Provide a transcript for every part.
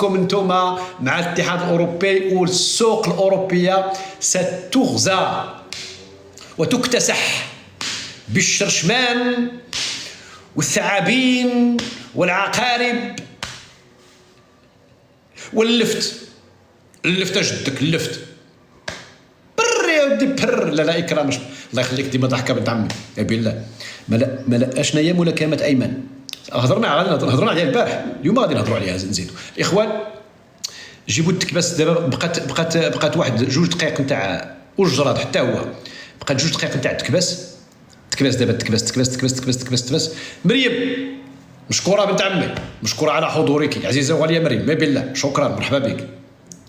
خاصكم انتم مع الاتحاد الاوروبي والسوق الاوروبيه ستغزى وتكتسح بالشرشمان والثعابين والعقارب واللفت. اللفت جدك اللفت بر يا ودي بر. لا اكرام الله يخليك ديما ضحكه بنت عمي يا بالله. ما اشنا يا ملاكمه ايمن هضرنا عليها البارح، اليوم غادي نهضروا عليها نزيدوا. الاخوان جيبوا التكباس دابا بقات واحد 2 دقائق نتاع وجراد حتى هو بقات 2 دقائق نتاع التكباس دابا التكباس. مريم مشكوره بنت عمي، مشكوره على حضورك عزيزه وغاليه مريم ما بالله. شكرا مرحبا بك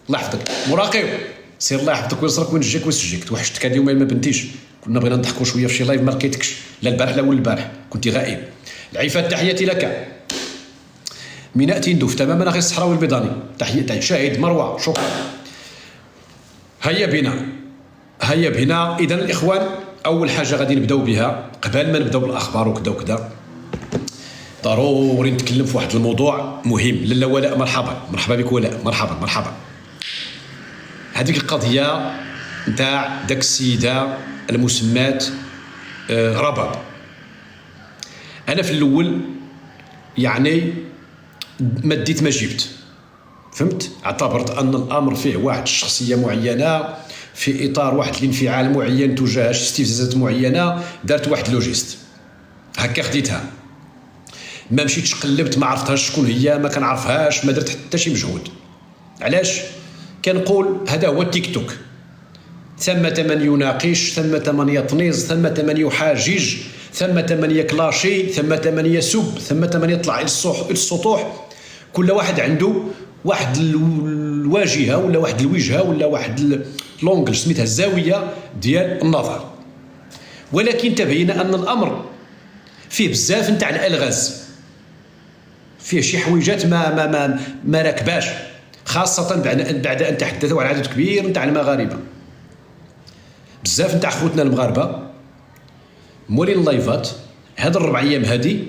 الله يحفظك. مراقب سير الله يحفظك وينصرك وينجيك ويسجيك. توحشتك هاد اليومين ما بنتيش، كنا بغينا نضحكوا شويه في شي لايف ما لقيتكش لا البارح لا اول البارح كنت غائب. العفات تحياتي لك. ميناء تندوف تماما اخي الصحراوي البيضاني تحيه شاهد مروه شكرا. هيا بنا اذا الاخوان اول حاجه غادي نبداو بها قبل ما نبداو بالاخبار وكذا وكذا ضروري نتكلم في واحد الموضوع مهم. لاله ولاء مرحبا بك ولاء مرحبا. هذيك القضيه نتاع داك السيده المسمات رباب. انا في الاول يعني ما ديت ما جبت فهمت، اعتبرت ان الامر فيه واحد الشخصيه معينه في اطار واحد الانفعال معين تجاه استفزازات معينه، دارت واحد لوجيست هكا خديتها. ما مشيتش قلبت ما عرفتهاش شكون هي، ما كنعرفهاش، ما درت حتى شي مجهود. علاش؟ كنقول هذا هو التيك توك، ثمة من يناقش، ثمة من يطنز، ثمة من يحاجج، ثمة من يكلاشي، ثمة من يسب، ثمة من يطلع إلى السطوح. كل واحد عنده واحد الواجهة ولا واحد الوجهة ولا واحد لونجل سميتها الزاوية ديال النظر. ولكن تبين أن الأمر فيه بزاف نتاع الألغاز، فيه شي حويجات ما راكباش، خاصة بعد أن تحدثوا عن عدد كبير نتاع المغاربة. بزاف نتاع خوتنا المغاربة مولين اللايفات هاد 4 أيام هادي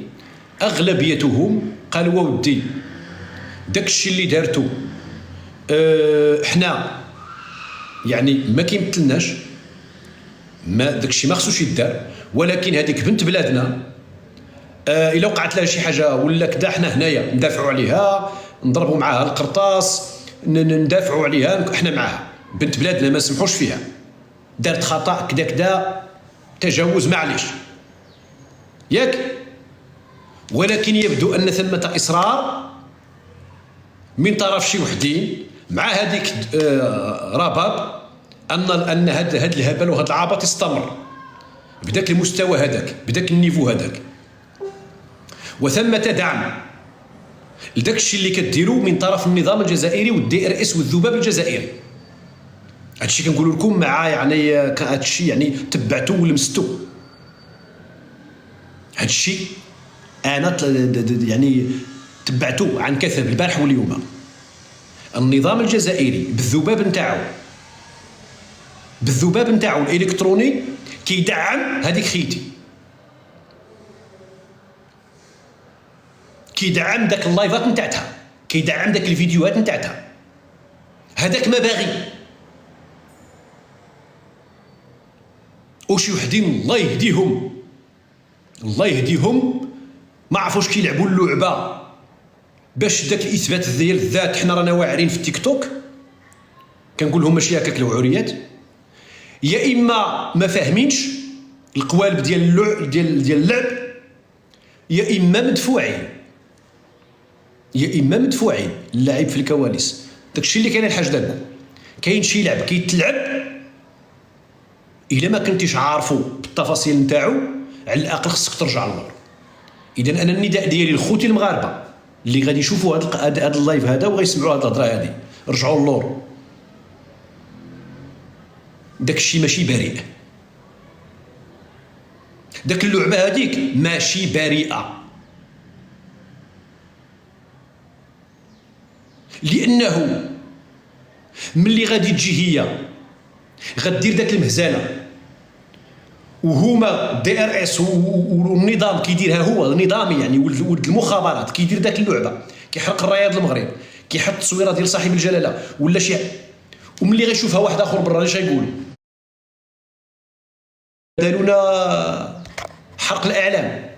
أغلبيتهم قالوا ودي داكشي اللي دارتو حنا يعني ما كيمثلناش، ما داكشي ما خصوش يدار، ولكن هذيك بنت بلادنا الا وقعت لها شي حاجه ولا كدا حنا هنايا ندافعوا عليها، نضربوا معاها القرطاس، ندافعوا عليها، حنا معاها. بنت بلادنا ما نسمحوش فيها، دارت خطا كدا تجاوز معليش ياك. ولكن يبدو ان ثمه اصرار من طرف شي وحدين مع هذيك رباب ان هذا الهبل وهذا العبط يستمر بداك المستوى هذاك بداك النيفو هذاك. وثمة دعم لداك الشيء اللي كديروا من طرف النظام الجزائري والدي ار اس والذباب الجزائري. هادشي كنقول لكم مع يعني هادشي يعني تبعتو ولمستو. هادشي انا يعني تبعتو عن كثب البارح واليوم. النظام الجزائري بالذباب نتاعو الالكتروني كيدعم هذيك خيتي، كيدعم داك اللايفات نتاعتها، كيدعم داك الفيديوهات نتاعتها. هذاك ما باغي. وشي وحدين الله يهديهم ما عرفوش كيلعبوا اللعبه باش داك الاثبات ديال الذات. حنا رانا واعرين في التيك توك كنقول لهم ماشي هكاك الوعوريات، يا اما ما فاهمينش القوالب ديال اللعب، يا اما مدفوعين اللاعب في الكواليس. داكشي اللي كاين الحاج داكو. كاين شي لعب كيتلعب الا ما كنتيش عارفو بالتفاصيل نتاعو على الاقل خصك ترجع للور. اذا انا النداء ديالي لخوتي المغاربه اللي غادي يشوفوا هذا اللايف هذا وغيسمعوا هذه الهضره هذه، رجعوا للور. داكشي ماشي بريء، داك اللعبه هذيك ماشي بريئه، لانه ملي غادي تجي هي غدير داك المهزله وهما دي ار اس والنظام كيديرها هو نظامي يعني ولد المخابرات كيدير داك اللعبه، كيحرق الرايه ديال المغرب، كيحط التصويره ديال صاحب الجلاله ولا شي، وملي غيشوفها واحد اخر برا اش غيقول؟ دارونا حرق الاعلام.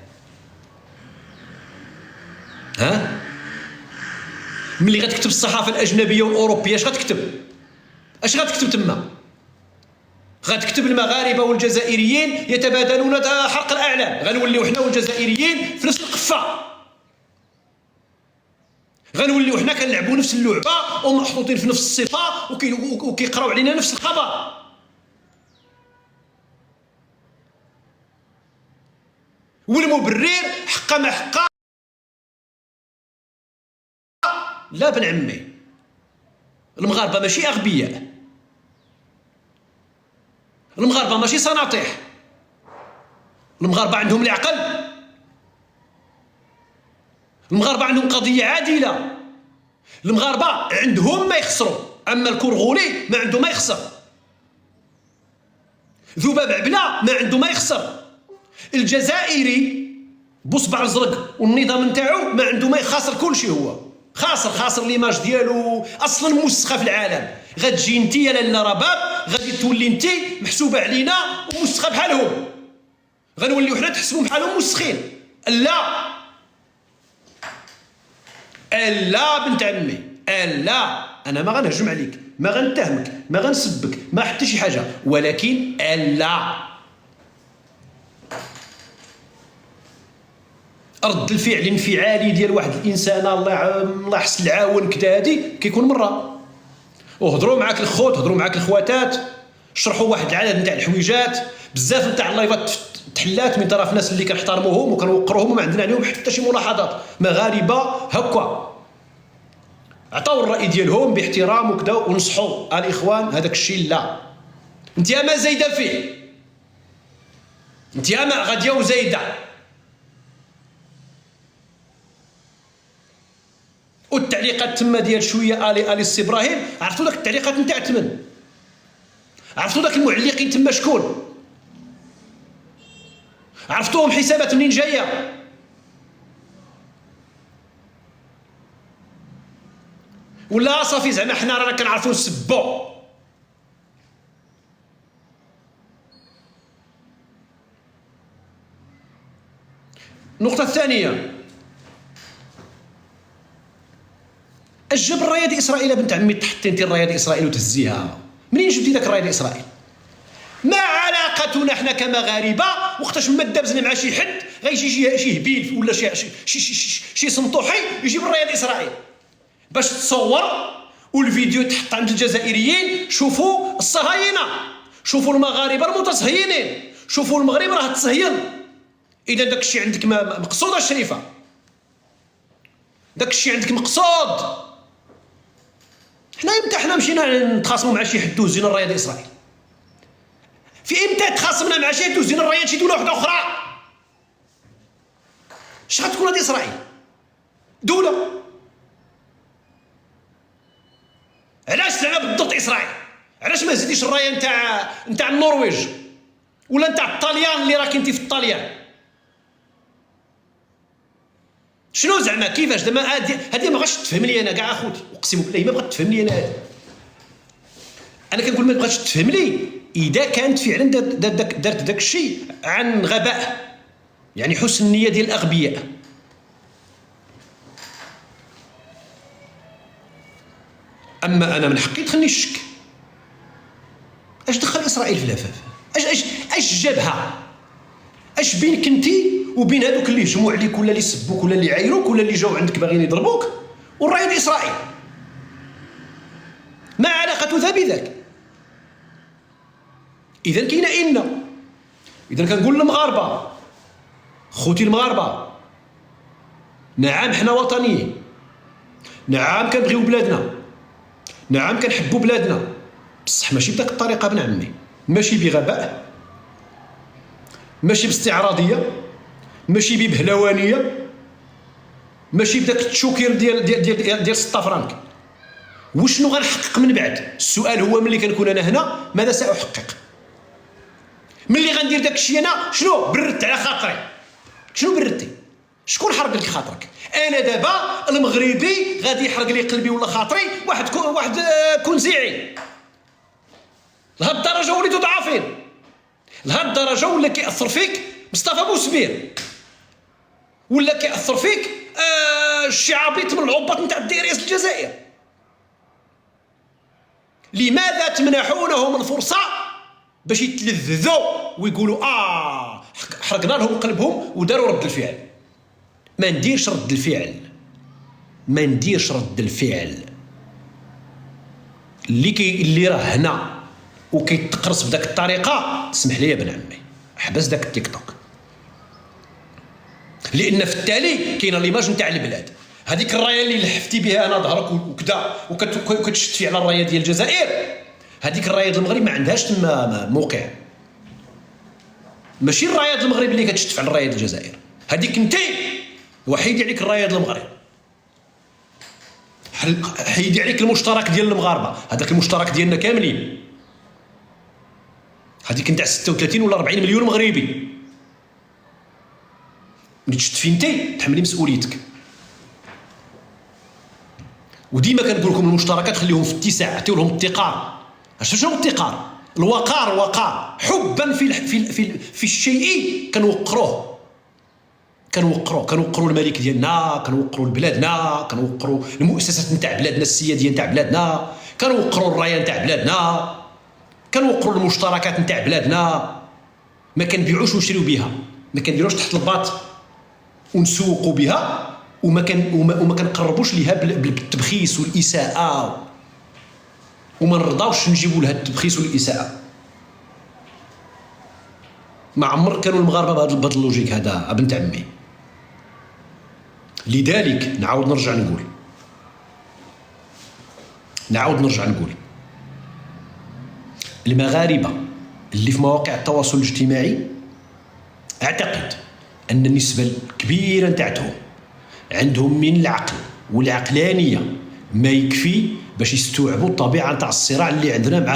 ها ملي غتكتب الصحافه الاجنبيه والاوروبيه اش غتكتب تما؟ غتكتب المغاربه والجزائريين يتبادلون حرق الاعلام، غنوليو حنا والجزائريين في نفس القفه، غنوليو حنا كنلعبوا نفس اللعبه ومحطوطين في نفس الصفه وكيقراو علينا نفس الخبر. والمبرر حق ما حق. لا بن عمي، المغاربه ماشي اغبياء، المغاربه ماشي صناطيح، المغاربه عندهم العقل، المغاربه عندهم قضيه عادله، المغاربه عندهم ما يخسروا، اما الكرغولي ما عنده ما يخسر، ذباب عبله ما عنده ما يخسر، الجزائري بصبع الزرق والنظام نتاعو ما عنده ما يخاسر، كلشي هو خاسر ليماج ديالو اصلا موسخه في العالم. غتجي انت يا لاله رباب غادي تولي انت محسوبه علينا وموسخه بحالهم، غنوليو حنا تحسبوا بحالهم موسخين. لا بنت عمي، لا انا ما غنهجم عليك، ما غنتهمك، ما غنسبك، ما حتى شي حاجه، ولكن لا رد الفعل الانفعالي ديال واحد الانسان الله يحسن العاون كدا هادي كيكون مره. وهضروا معاك الخوت، هضروا معاك الخواتات، شرحوا واحد العدد نتاع الحويجات، بزاف نتاع اللايفات تحلات من طرف ناس اللي كنحترموهم وكنوقروهم وما عندنا عليهم حتى شي ملاحظات. مغاربه هكا عطاو الراي ديالهم باحترام وكذا ونصحوا الاخوان هذاك الشيء. لا انت ما زايده فيه، انت ما غاديه وزايده. والتعليقات تما ديال شويه الي السي ابراهيم، عرفتوا داك التعليقات نتاع تمن، عرفتوا داك المعلقين تما شكون؟ عرفتوهم حسابات منين جايه؟ ولا صافي زعما حنا رانا كنعرفوا نسبوا؟ النقطه الثانيه، اش جاب الرايه ديال اسرائيل بنت عمي تحطي انت الرايه ديال اسرائيل وتهزيها؟ منين جبتي داك الرايه ديال اسرائيل؟ ما علاقتنا حنا كمغاربه وقتاش ما دابزنا مع شي حد غيجي شي هبيل ولا شي سمطوحي يجيب الرايه ديال اسرائيل باش تصور والفيديو تحط عند الجزائريين؟ شوفوا الصهاينه، شوفوا المغاربه المتصهينين، شوفوا المغرب راه تصهين. اذا داك الشيء عندك مقصود الشريفه، داك الشيء عندك مقصود. حنا مشينا نتخاصموا مع شي حد وزينا الرايه ديال اسرائيل؟ في امتى تخاصمنا مع شي حد وزينا الرايه شي دوله واحده اخرى؟ اش غتكون هذه اسرائيل؟ دوله؟ علاش زعما بالضبط اسرائيل؟ علاش ما زيديش الرايه نتاع النرويج ولا نتاع الطليان اللي راك انت في الطليان؟ شنو زعما كيفاش؟ دابا هذه ما بغاتش تفهم لي انا كاع اخوتي، اقسم بالله ما بغات تفهم لي انا هذه. انا كنقول ما بغاتش تفهم لي اذا كانت فعلا دارت داك الشيء عن غباء، يعني حسن النيه ديال الاغبياء. اما انا من حقي تخليني الشك. اش دخل اسرائيل في العفاف؟ اش جابها؟ اش بينك انتي وبين هذوك اللي هجموا عليك ولا اللي سبوك ولا اللي عايروك ولا اللي جاو عندك باغيين يضربوك والرايه ديال اسرائيل؟ ما علاقه ذا بذاك؟ اذا كاينه اذا كنقول للمغاربه، خوتي المغاربه، نعم حنا وطنيين، نعم كنبغيو بلادنا، نعم كنحبوا بلادنا، بصح ماشي بداك الطريقه بن عمي، ماشي بغباء، ماشي باستعراضيه، ماشي ببهلوانيه، ماشي بداك التشوكير ديال 6 فرانك. وشنو غنحقق من بعد؟ السؤال هو ملي كنكون انا هنا ماذا ساحقق؟ ملي غندير داك الشيء انا شنو بردت على خاطري؟ شنو بردتي؟ شكون حرق لك خاطرك؟ انا دابا المغربي غادي يحرق لي قلبي ولا خاطري واحد كونزيعي. لهاد الدرجه وليتو ضعافين، لهاد الدرجه ولا كيأثر فيك مصطفى بوسبير، ولا كيأثر فيك شي عبيط من العباط نتاع الديريس الجزائر. لماذا تمنحونهم الفرصه باش يتلذذوا ويقولوا حرقنا لهم قلبهم وداروا رد الفعل؟ ما نديرش رد الفعل، ما نديرش رد الفعل. اللي راه هنا وكيتقرص بداك الطريقه، اسمح لي يا بن عمي حبس داك التيك توك، لان في التالي كاينه ليماج نتاع البلاد. هذيك الرايه اللي لحفتي بها انا ظهرك وكذا وكتشت في على الرايه ديال الجزائر، هذيك الرايه ديال المغرب ما عندهاش تما موقع. ماشي الرايه ديال المغرب اللي كتشت على الرايه ديال الجزائر، هذيك انت وحيدي عليك الرايه ديال المغرب، حيدي عليك المشترك ديال المغاربه، هذاك المشترك ديالنا كاملين، هذيك نتاع 36 ولا 40 مليون مغربي. ملي تشت في انت تحملي مسؤوليتك. وديما كنقول لكم المشتركات خليهم في اتساع، عطيو لهم التقار. شنو التقار؟ الوقار حبا في الشيء كنوقروا الملك ديالنا، كنوقروا بلادنا، كنوقروا المؤسسات نتاع بلادنا، السياديه نتاع بلادنا، كنوقروا الرايه نتاع بلادنا، كنوقروا المشتركات نتاع بلادنا. ما كنبيعوش ونشريو بها، ما كنديروش تحت الباط ونسوقوا بها، وما كنقربوش ليها بالتبخيس والاساءه، وما نرضاوش نجيبوا لها التبخيس والاساءه. ما عمر كانوا المغاربه بهذا اللوجيك هذا بنت عمي. لذلك نعاود نرجع نقول المغاربه اللي في مواقع التواصل الاجتماعي، اعتقد ان النسبه الكبيره نتاعهم عندهم من العقل والعقلانيه ما يكفي باش يستوعبوا الطبيعه نتاع الصراع اللي عندنا مع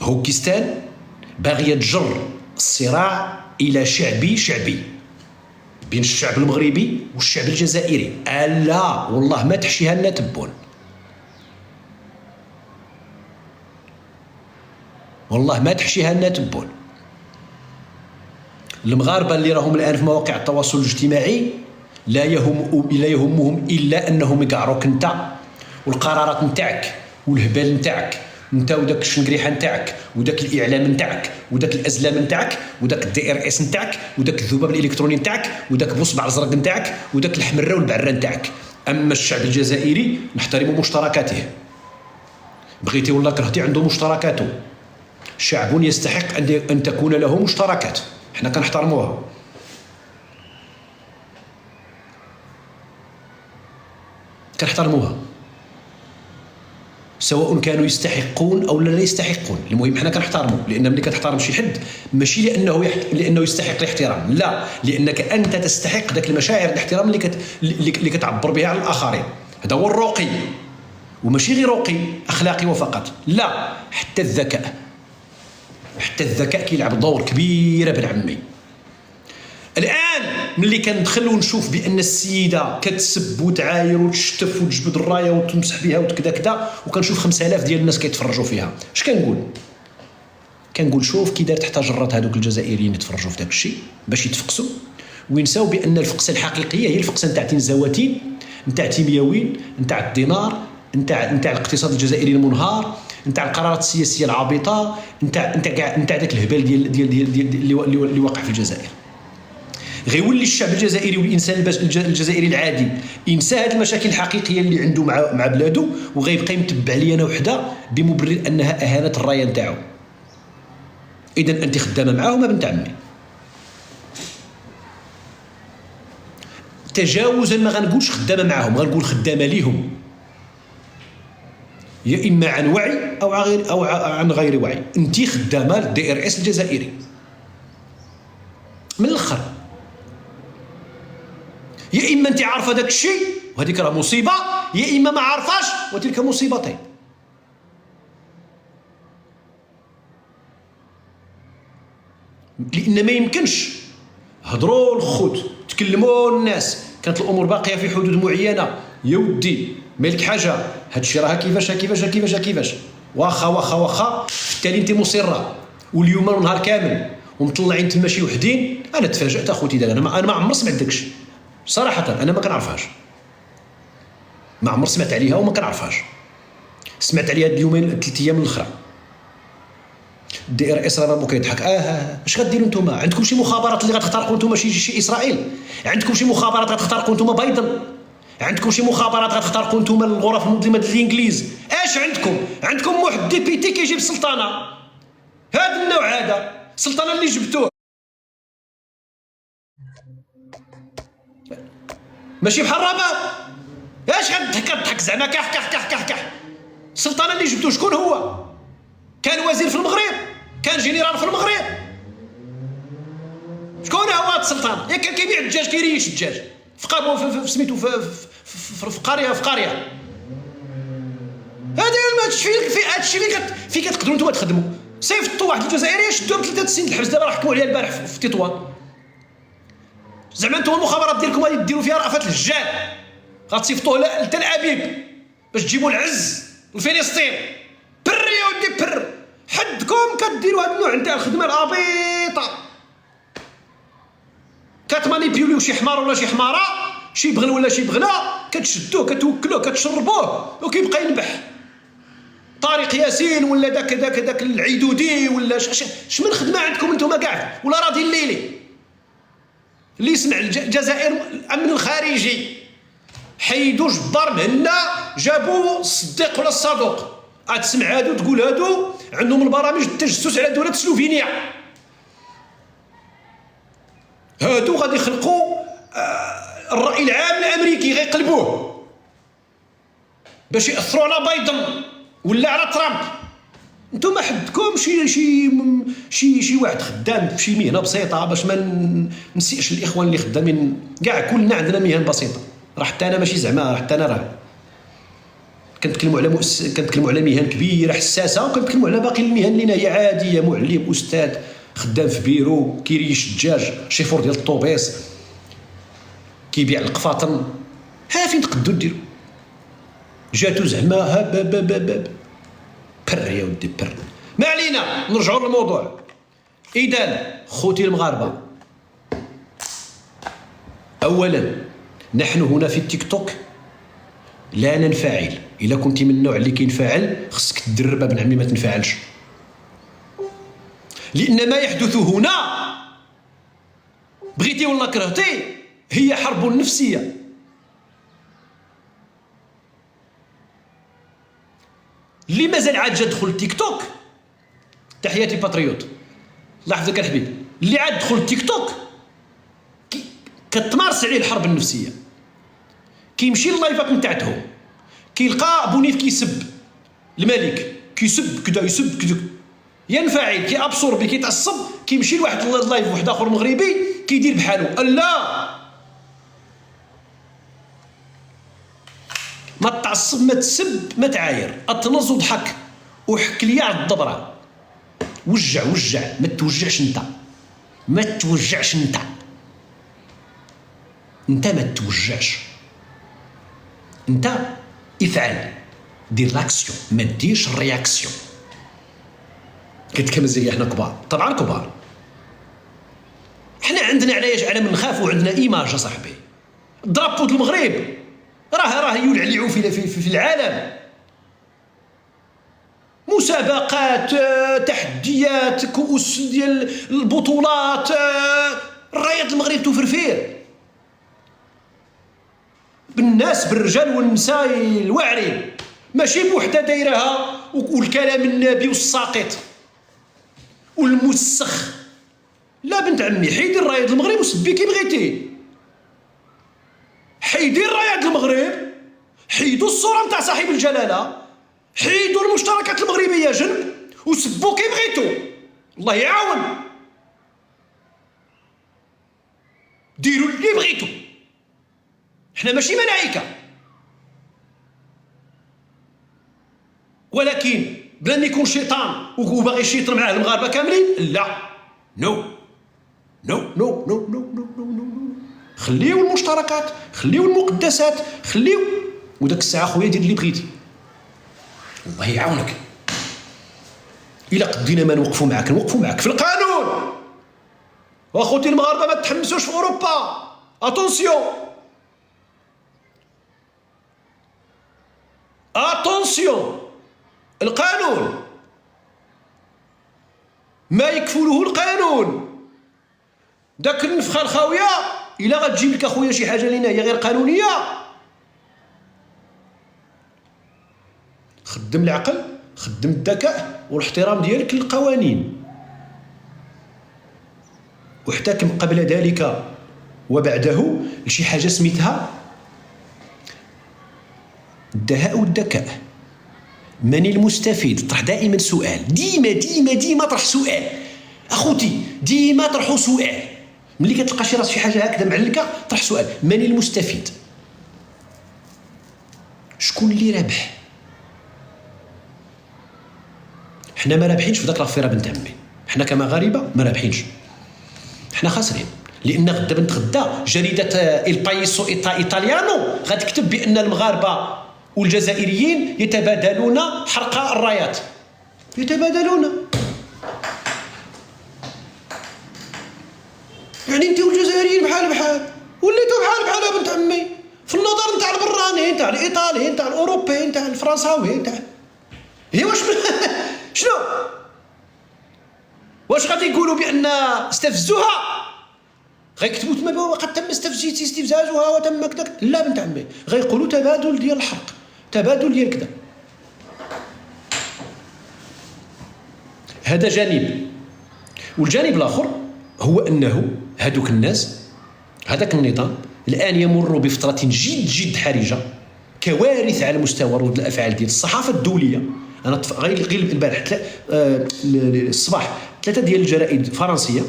هوكستان باغيه تجر الصراع الى شعبي بين الشعب المغربي والشعب الجزائري. لا والله ما تحشيها لنا تبون، والله ما تحشيها لنا تبون. المغاربه اللي راهم الان في مواقع التواصل الاجتماعي لا يهمهم الا انهم يقعروك انت والقرارات نتاعك والهبال نتاعك انت، وداك الشنقريحه نتاعك، وداك الاعلام نتاعك، وداك الازلام نتاعك، وداك الدي ار اس نتاعك، وداك الذباب الالكتروني نتاعك، وداك بوصبع الزرق نتاعك، وداك الحمراء والبعره نتاعك. اما الشعب الجزائري نحترم مشتركاته، بغيتي ولا كرهتي عنده مشتركاته. شعب يستحق ان تكون له مشتركات، حنا كنحترموها. سواء كانوا يستحقون او لا يستحقون، المهم حنا كنحترموا. لان ملي كتحترم شي حد ماشي لانه يستحق الاحترام، لا، لانك انت تستحق ذاك المشاعر الاحترام اللي كتعبر بها على الاخرين. هذا هو الرقي، وماشي غير رقي اخلاقي وفقط، لا، حتى الذكاء كيلعب دور كبير بن عمي. الان ملي كندخل ونشوف بان السيده كتسب وتعاير وتشتف وتجبد الرايه وتمسح بها وكذا كذا، وكنشوف 5000 ديال الناس كيتفرجوا فيها، اش كنقول شوف كي دار تحت جرات هذوك الجزائريين يتفرجوا في داك الشيء باش يتفقسوا وينساو بان الفقسه الحقيقيه هي الفقسه نتاع تنزواتين، نتاع تيمياوين، نتاع الدينار، نتاع الاقتصاد الجزائري المنهار، نتاع القرارات السياسيه العابطه، نتاع داك الهبال ديال اللي واقع في الجزائر. غيولي الشعب الجزائري والانسان الجزائري العادي ينسى هذه المشاكل الحقيقيه اللي عنده مع بلاده، وغيبقى يتبع لي انا وحده بمبرر انها اهانه الرايه نتاعو. اذا انت خدامه معاهم بنت عمي. تجاوزا ما غنقولش خدامه معاهم، غنقول خدامه ليهم، يا اما عن وعي او عن غير وعي. انت خدامه للدي ار اس الجزائري من الاخر، يا اما انت عارفه داك الشيء وهذيك راه مصيبه، يا اما ما عارفاش وتلك مصيبتين. لان ما يمكنش هضروا الخوت، تكلموا الناس، كانت الامور باقيه في حدود معينه. يا ودي مالك حاجه، هاد الشيء راه كيفاش واخا في التالي انت مصره، واليوم نهار كامل ومطلعين تما شي وحدين. انا تفاجات اخوتي دابا، انا ما عمر سمعت داكشي صراحه، انا ما كنعرفهاش، ما عمر سمعت عليها وما كنعرفهاش. سمعت عليها هاد اليومين 3 ايام الاخرى. الدي ار اس راه كيضحك. اش غديروا نتوما؟ عندكم شي مخابرات اللي غتخترقوا نتوما شي اسرائيل؟ عندكم شي مخابرات غتخترقوا نتوما بايدن؟ عندكم شي مخابرات غتخترقوا نتوما الغرف المظلمه ديال الانجليز؟ اش عندكم واحد ديبيتي كيجيب السلطنه، هذا النوع، هذا السلطنه اللي جبتوه ماشي بحال الرباب. اش غتضحك زعما كح السلطنه اللي جبتوه شكون هو؟ كان وزير في المغرب؟ كان جنرال في المغرب؟ شكون هو هاد السلطان؟ كان كيبيع الدجاج، كيريش الدجاج في قابو في سميتو في قريه. هادشي فين كتقدروا نتوما تخدموا. صيفطوا واحد الجزائري شدوه ب3 سنين الحبس، دابا راه حكموا عليه البارح في تطوان. زعما نتوما المخابرات ديالكم غادي ديروا فيها رأفت الرجال، غتصيفطوه لتل ابيب باش تجيبوا العز لفلسطين. بر يا ودي بر، حدكم كديروا هاد النوع نتاع الخدمه العبيطه، كتمانيبيوليو شي حمار ولا شي حماره، شي بغل ولا شي بغله، كتشدوه كتوكلوه كتشربوه وكيبقى ينبح. طارق ياسين ولا داك العيدودي ولا اش من خدمه عندكم نتوما كاع؟ ولا راضي الليلي اللي يسمع الجزائر الامن الخارجي حيدوا جبار مهنا، جابوا الصديق ولا الصدوق، تسمع هادو تقول هادو عندهم البرامج التجسس على دوله سلوفينيا. هادو غادي يخلقوا الرأي العام الامريكي، غيقلبوه باش ياثروا على بايدن ولا على ترامب. نتوما حدكم شي واحد خدام في شي مهنه بسيطه، باش ما نسيئش الاخوان اللي خدامين كاع، كلنا عندنا مهن بسيطه. راه حتى انا ماشي زعما، حتى انا راه كنتكلموا على مهن كبيره حساسه، وكنتكلموا على باقي المهن اللي هي عاديه، معلم، استاذ، خدام في بيرو، كيريش الدجاج، شيفور ديال الطوبيس، كيبيع القفاطن. ها فين تقدروا ديروا؟ جاتو زعما بر يا ودي بر. ما علينا، نرجعوا للموضوع. اذا خوتي المغاربه، اولا نحن هنا في التيك توك لا ننفعل. الا كنت من النوع اللي كينفعل خصك تدرب ابن عمي ما تنفعلش، لان ما يحدث هنا بغيتي ولا كرهتي هي حرب نفسيه. اللي مازال عاد جا دخل التيك توك، تحياتي باتريوت، الله يحفظك الحبيب، اللي عاد دخل التيك توك كتمارس عليه الحرب النفسيه. كيمشي لللايفات نتاعتهم، كيلقى بونيف كيسب الملك، كيسب كدا، يسب كدا، ينفعل، كيابسوربي، كيتعصب، كيمشي لواحد اللايف واحد اخر مغربي كيدير بحالو. لا، ما تعصب، ما تسب، ما تعاير، اطنز وضحك وحك ليا على الضبره. وجع ما توجعش انت، ما توجعش انت ما توجعش، انت افعل، دير لاكسيون، ما ديرش الرياكسيون. قلت لكم زي احنا كبار، طبعا كبار، احنا عندنا علاش على من نخاف، وعندنا ايماج صاحبي. درابو د المغرب راه يولعلعوا في العالم، مسابقات، تحديات، كؤوس ديال البطولات، رايه المغرب تفرفير بالناس، بالرجال والنساء الواعرين، ماشي بوحده دايرها والكلام النابي والساقط والمسخ. لا بنت عمي، حيدي الرايه المغرب وسبي كي بغيتي، حيدي الرايه المغرب، حيدوا الصوره نتاع صاحب الجلاله، حيدوا المشتركات المغربيه جنب، وسبوا كي بغيتوا، الله يعاون، ديروا اللي بغيتوا، حنا ماشي ملائكه. ولكن بلا ما يكون شيطان وباغي يشيطر معاه المغاربه كاملين، لا، نو نو نو نو نو خليو المشتركات، خليو المقدسات، خليو، وداك الساعه خويا دير اللي بغيتي، الله يعاونك. الا قدينا ما نوقفوا معاك، نوقفوا معاك في القانون. واخوتي المغاربه ما تحمسوش في اوروبا، اتونسيون اتونسيون، القانون ما يكفله القانون. داك النفخه الخاويه الا غتجيب لك اخويا شي حاجه لينا هي غير قانونيه، خدم العقل، خدم الذكاء والاحترام ديالك للقوانين، واحتكم قبل ذلك وبعده لشي حاجه سميتها الدهاء والذكاء. من المستفيد؟ طرح دائما سؤال، ديما ديما ديما طرح سؤال اخوتي، ديما طرحوا سؤال. ملي كتلقى شي راس شي حاجه هكذا معلكه طرح سؤال، من المستفيد؟ شكون اللي رابح؟ حنا ما رابحينش في داك الافيره بنت عمي، حنا كمغاربه ما رابحينش، حنا خاسرين. لان غدا بنت غدا جريده البايسو ايطاليانو غتكتب بان المغاربه والجزائريين يتبادلون حرق الرايات، يتبادلون. يعني انت والجزائريين بحال بحال، وليتوا بحال بحال بنت عمي في النظر نتاع البراني، نتاع الايطالي، نتاع الاوروبي، نتاع الفرنساوي، نتاع هي واش شنو؟ واش غادي يقولوا بان استفزوها؟ غيكتبوا تما وقد تم استفزازها وتم كذا؟ لا بنت عمي، غيقولوا تبادل ديال الحرق، تبادل ديال كذا. هذا جانب. والجانب الاخر هو انه هذوك الناس، هذاك النظام الان يمر بفتره جد حرجه، كوارث على مستوى ردود الافعال ديال الصحافه الدوليه. انا غير البارح الصباح 3 ديال الجرائد الفرنسيه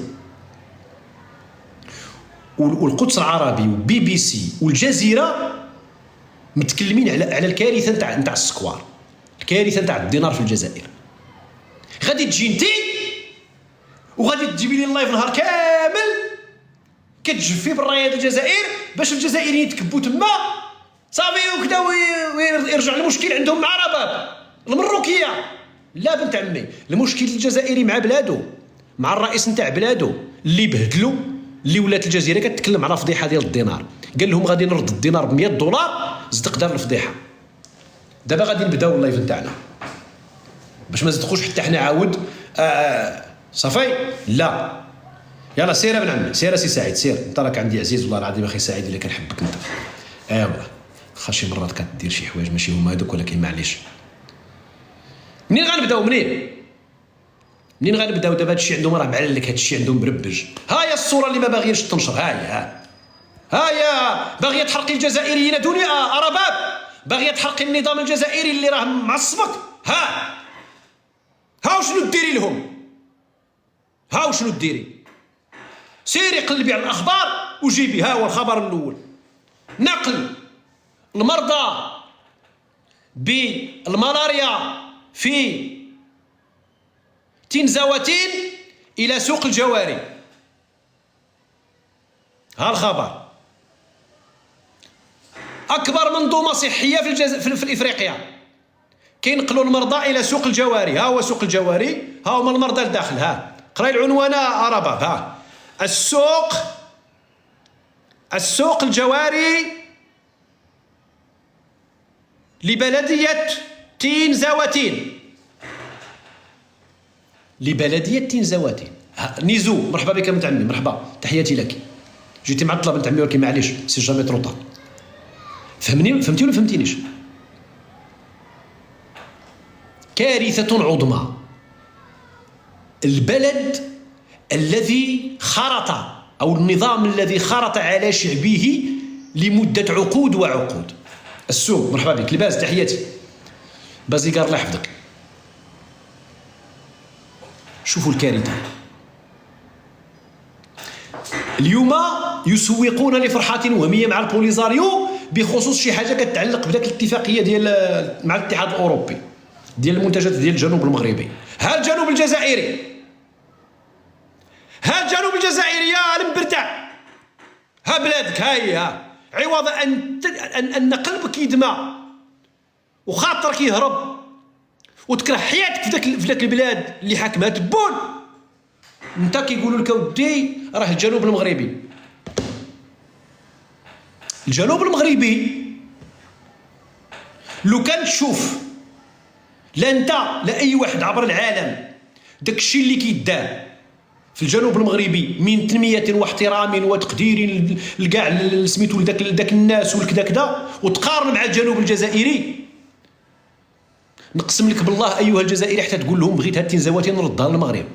والقدس العربي وبي بي سي والجزيره متكلمين على الكارثه نتاع السكوار، الكارثه نتاع الدينار في الجزائر. غادي تجي انت وغادي تجيبي لي اللايف نهار كامل كتجفي بالرايه ديال الجزائر باش الجزائريين يتكبوا تما صافي وكذا، ويرجع المشكل عندهم مع رباب المروكيه. لا بنت عمي، المشكل الجزائري مع بلادو، مع الرئيس نتاع بلادو اللي بهدلو، اللي ولات الجزيره كتكلم على فضيحه ديال الدينار. قال لهم غادي نرد الدينار ب $100، صدق دار الفضيحه. دابا غادي نبداو اللايف نتاعنا باش ما نصدقوش حتى حنا عاود صافي. لا يلا سير ابن عمي، سير سي سعيد، سير انت راك عندي عزيز والله العظيم اخي سعيد اللي كنحبك انت. ايوا واخا شي مرات كدير شي حوايج ماشي هما هذوك، ولكن معليش. منين غنبداو؟ منين غنبداو؟ دابا هادشي عندهم راه معلك، هادشي عندهم مربج. ها هي الصوره اللي ما باغيينش تنشر، ها هي باغيه تحرقي الجزائريين دوني رباب، باغيه تحرقي النظام الجزائري اللي راه معصبك. ها وشنو ديري لهم؟ ها وشنو ديري؟ سيري قلبي على الاخبار وجيبي. ها هو الخبر الاول: نقل المرضى بالملاريا في تنزواتين الى سوق الجواري. ها الخبر: اكبر منظومه صحيه في افريقيا كينقلوا المرضى الى سوق الجواري. ها هو سوق الجواري، ها هما المرضى لداخل. ها قراي العنوان رباب. ها السوق الجواري لبلدية تنزواتين، لبلدية تنزواتين. نيزو، مرحبا بك بنت عمي، مرحبا، تحياتي لك. جيتي معطله بنت عمي ولكن معليش، سي جامي تروطا. فهمتي ولا فهمتينيش؟ كارثة عظمى. البلد الذي خرط، أو النظام الذي خرط على شعبه لمدة عقود وعقود. السوق، مرحبا بك. لباس، تحياتي. بازيكار الله يحفظك. شوفوا الكارثة. اليوم يسوقون لفرحة وهمية مع البوليزاريو بخصوص شي حاجة كتعلق بداك الاتفاقية ديال مع الاتحاد الأوروبي ديال المنتجات ديال الجنوب المغربي. ها الجنوب الجزائري، ها الجنوب الجزائري يا المبرتع، ها بلادك ها هي، ها عوض ان قلبك يدمى وخاطرك يهرب وتكره حياتك في ذاك البلاد اللي حاكمها تبون، انت كيقولوا لك اودي راه الجنوب المغربي. الجنوب المغربي لو كان تشوف لا انت لا اي واحد عبر العالم داك الشيء اللي كيدار في الجنوب المغربي من تنميه واحترام وتقدير لكاع سميتو لذاك الناس والكذا كذا، وتقارن مع الجنوب الجزائري، نقسم لك بالله ايها الجزائري حتى تقول لهم بغيت هاد التنزواتي نردها للمغرب.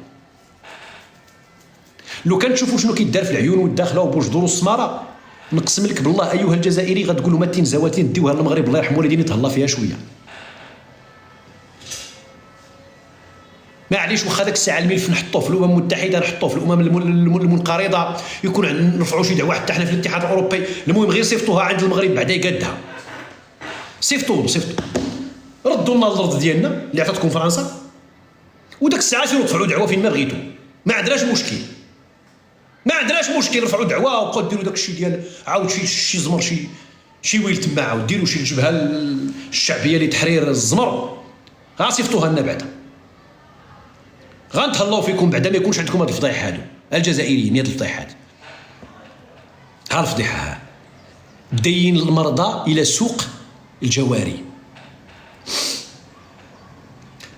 لو كان تشوفوا شنو كيدار في العيون والداخله وبوجدور والسماره، نقسم لك بالله ايها الجزائري غتقول لهم التنزواتي نديوها للمغرب الله يرحم والديني تهلا فيها شويه. معليش واخا داك الساعه الملف نحطوه في الامم المتحده، نحطوه في الامم المنقرضه، يكون نرفعوا شي دعوه حتى حنا في الاتحاد الاوروبي، المهم غير صيفطوها عند المغرب بعدا يقادها. صيفطوا ردوا لنا الارض ديالنا اللي عطاتكم فرنسا، وداك الساعه سيروا دفعوا دعوه فين ما بغيتوا، ما عندناش مشكل، ما عندناش مشكل، رفعوا دعوه وبقاو ديروا داك الشيء ديال عاود شي زمر شي ويل تما، عاود ديروا شي جبهه الشعبيه لتحرير الزمر، غاصيفطوها لنا بعدا، غنتهلاو فيكم بعدا ما يكونش عندكم هاد الفضيحه هادو الجزائريين. هاد الفضيحات ها الفضيحه، ها دين المرضى الى سوق الجواري،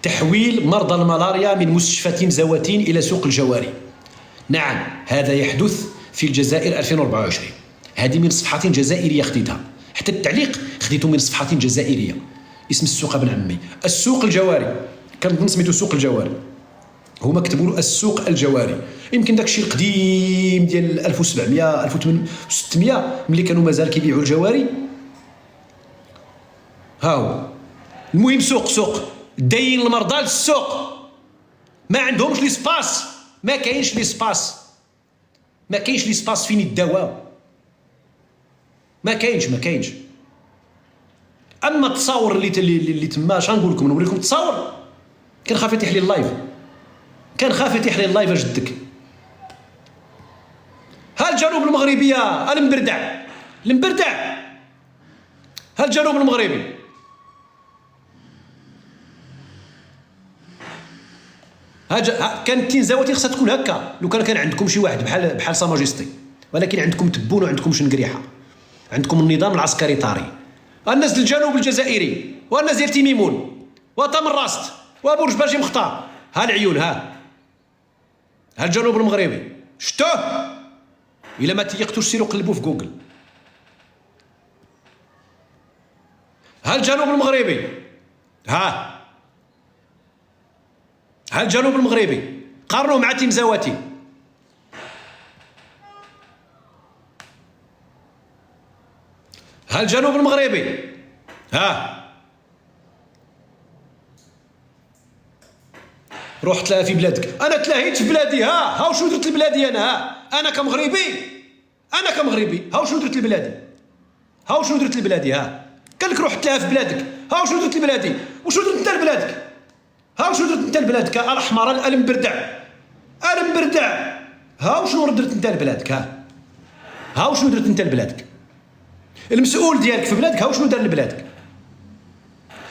تحويل مرضى الملاريا من مستشفى تنزواتين الى سوق الجواري. نعم هذا يحدث في الجزائر 2024. هذه من صفحات جزائريه خديتها، حتى التعليق خديته من صفحات جزائريه. اسم السوق ابن عمي السوق الجواري، كان سميتو سوق الجواري، هما كتبوا له السوق الجواري. يمكن داك الشيء القديم ديال 1700 1600 ملي كانوا مازال كيبيعوا الجواري. ها هو المهم سوق داين المرضى للسوق، ما عندهمش لي سباس، ما كاينش لي سباس فين يداواو، ما كاينش. اما التصاور اللي تما اش غنقول لكم، نوريكم التصاور. كان خاف يتيح لي اللايف اجدك. ها الجنوب المغربي، ها المبردع، ها الجنوب المغربي، كان التنزواتي خصها تكون هكا. لو كان عندكم شي واحد بحال سا ماجيستي، ولكن عندكم تبون وعندكم شنقريحه، عندكم النظام العسكري طاري. الناس ديال الجنوب الجزائري والناس ديال تيميمون وتمر راست وبرج باجي مختار، ها العيون، ها الجنوب المغربي شتوه. الا ما تيقتوش سيروا قلبوا في جوجل. ها الجنوب المغربي، ها الجنوب المغربي، قارنوه مع تنزواتي. ها الجنوب المغربي، ها روح تلاها في بلادك. انا تلاهيت في بلادي، ها شنو درت لبلادي انا، انا كمغربي ها شنو درت لبلادي، ها قال لك روح تلاها في بلادك، ها شنو درت لبلادي، وشنو درت انت لبلادك، الاحمر المبردع، ها وشنو درت انت لبلادك، ها وشنو درت انت لبلادك، المسؤول ديالك في بلادك ها وشنو دار لبلادك.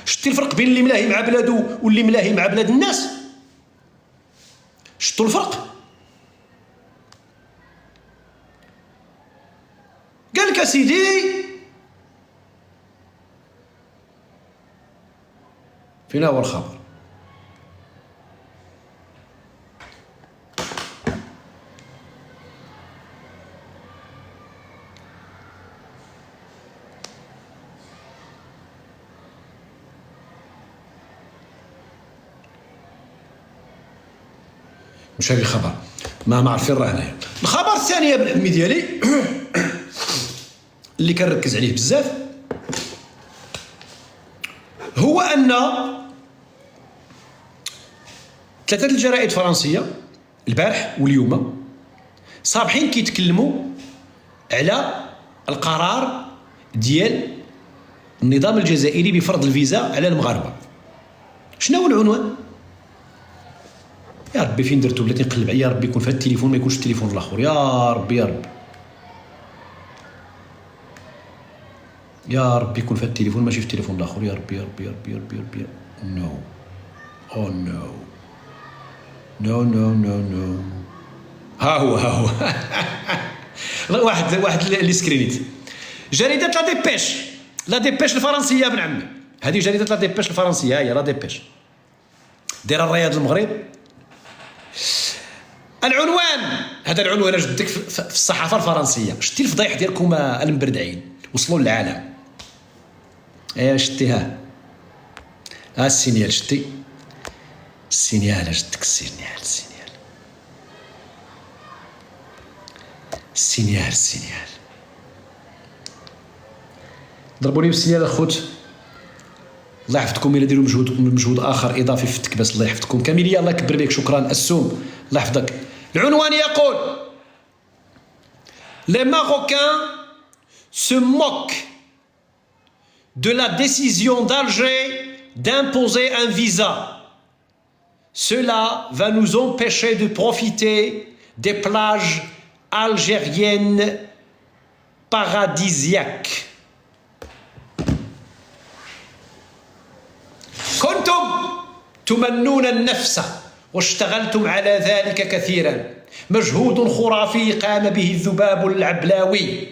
شتي الفرق بين اللي ملاهي مع بلادو واللي ملاهي مع بلاد الناس؟ شتوا الفرق؟ قال لك اسيدي فين هو الخبر؟ مش هذا الخبر، ما عرف فين راه هنايا. الخبر الثاني يا ابن عمي ديالي اللي كنركز عليه بزاف هو ان ثلاثه الجرائد الفرنسيه البارح واليوم صابحين كيتكلموا على القرار ديال النظام الجزائري بفرض الفيزا على المغاربه. شنو هو العنوان؟ يا ربي فين درتو بلاتي نقلب عليا، يا ربي يكون في هذا التليفون ما يكونش التليفون الاخر، يا ربي يا ربي يكون في هاد التليفون ماشي في التليفون الاخر. يا ربي يا ربي يا ربي يا ربي يا ربي. نو. او نو. نو نو نو نو. ها هو ها هو. واحد اللي سكرينيت. جريدة لا ديبيش. لا ديبيش الفرنسية يا ابن عمي. هذه جريدة لا ديبيش الفرنسية، هي لا ديبيش. دايره الرياض المغرب. العنوان، هذا العنوان جدك في الصحافة الفرنسية. شتي الفضايح ديالكم المبردعين وصلوا للعالم. شتيها. السينيال شتي. السينيال جدك السينيال السينيال. السينيال السينيال. ضربوني بالسينيال اخوت. الله يحفظكم. إلا ديروا مجهود آخر إضافي في التكباس الله يحفظكم كاملين. الله يكبر بك. شكرا. السوم الله يحفظك. العنوان يقول: Les Marocains se moquent de la décision d'Alger d'imposer un visa. Cela va nous empêcher de profiter des plages algériennes paradisiaques. كنتم تمنون النفس واشتغلتم على ذلك كثيرا. مجهود خرافي قام به الذباب العبلاوي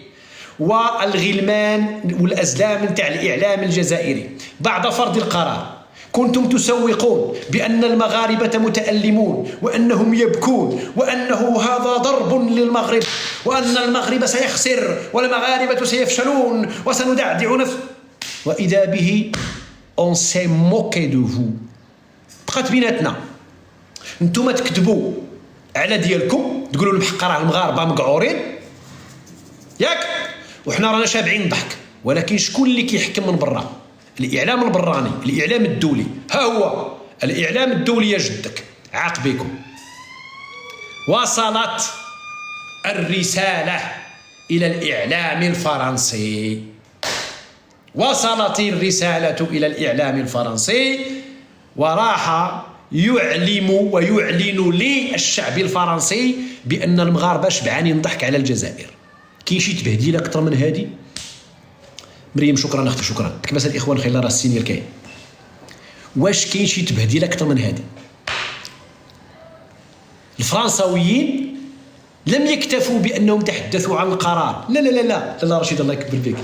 والغلمان والأزلام نتاع الإعلام الجزائري بعد فرض القرار. كنتم تسوقون بأن المغاربة متألمون وأنهم يبكون وأنه هذا ضرب للمغرب وأن المغرب سيخسر والمغاربة سيفشلون وسندعدع نفس. وإذا به on s'est moqué de vous. بقات بيناتنا. نتوما تكتبوا على ديالكم تقولوا بالحق راه المغاربه مقعورين ياك، وحنا رانا شابعين الضحك. ولكن شكون اللي كيحكم من برا؟ الاعلام البراني، الاعلام الدولي. ها هو الاعلام الدولي يا جدك. عاقبيكم. وصلت الرساله الى الاعلام الفرنسي. وصلت الرسالة إلى الإعلام الفرنسي وراح يعلم ويعلن للشعب الفرنسي بأن المغاربة شبعانين ضحك على الجزائر. كاين شي تبهديل أكثر من هذه؟ مريم شكرا أختي شكرا. كباس الإخوان خير راه السينيال كاين. واش كاين شي تبهديل أكثر من هذه؟ الفرنساويين لم يكتفوا بأنهم تحدثوا عن القرار. لا لا لا لا لا رشيد الله يكبر بك.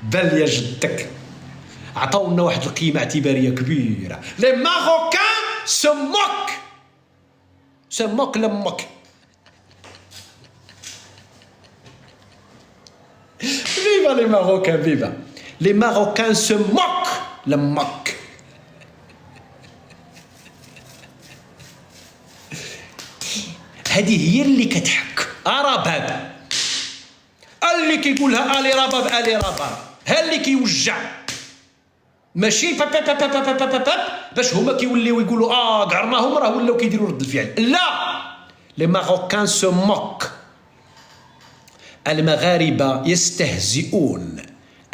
بل يا جدك عطاونا واحد القيمة اعتبارية كبيرة. لي ماروكان سو موك. سو موك لمك. فيفا لي ماروكان فيفا. لي ماروكان سو موك لمك. هذه هي اللي كتحك. رباب اللي كيقولها الي رباب الي رباب. ها اللي كيوجع ماشي باب باب باب باب باب باب باش هما كيوليو يقولوا قعرناهم راه ولاو كيديروا رد الفعل. لا. لي ماروكان سو موك. المغاربه يستهزئون.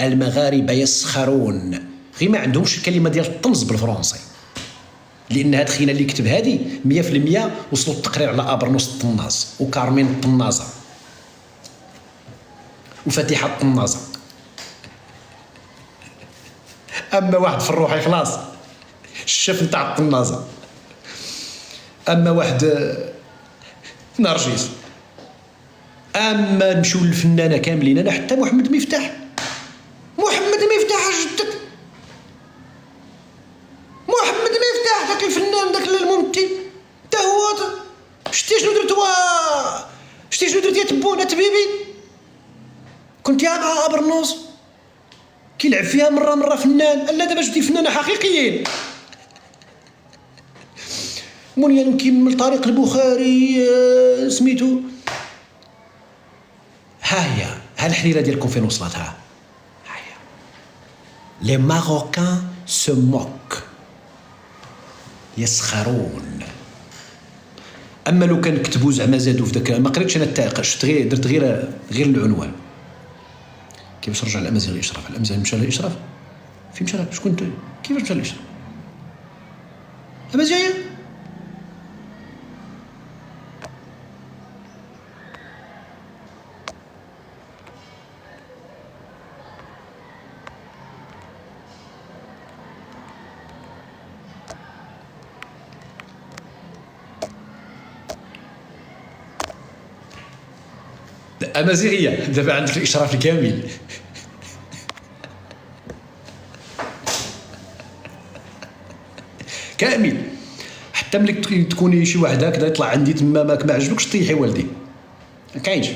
المغاربه يسخرون. غير ما عندهمش الكلمه ديال الطنز بالفرنسي. لان هاد خينا اللي كتب هادي 100% وصلوا التقرير على ابرنوس الطناز وكارمين الطنازه وفتيحه الطنازه. اما واحد في الروحي خلاص الشف نتاع الطنازه. اما واحد نرجس. اما نمشيو للفنانه كاملين. انا حتى محمد مفتاح. محمد مفتاح جدك. محمد مفتاح ذاك الفنان ذاك الممثل حتى هو. شتي شنو درت شتي شنو درت يا تبونه تبيبي. كنت يا مع ابرنوس كيلعب فيها مره فنان. لا دابا جبتي فنانه حقيقيين. منيا كيمل طريق البخاري سميتو. ها الحريره ديالكم فين وصلت. ها هي. لي ماروكان سو موك. يسخرون. اما لو كان كتبوا زعما زادوا في داك ما قريتش انا شفت غير درت غير العنوان. كيفاش رجع الامازيغ لاشراف؟ الامازيغ مشى لاشراف. فين مشى؟ شكون انت؟ كيفاش مشى لاشراف؟ الامازيغ امازيغيه دابا عندك الاشراف الكامل. كامل. حتى ملي تكوني شي واحد هكذا يطلع عندي تما ما عجبكش طيحي والدي، ما كاينش.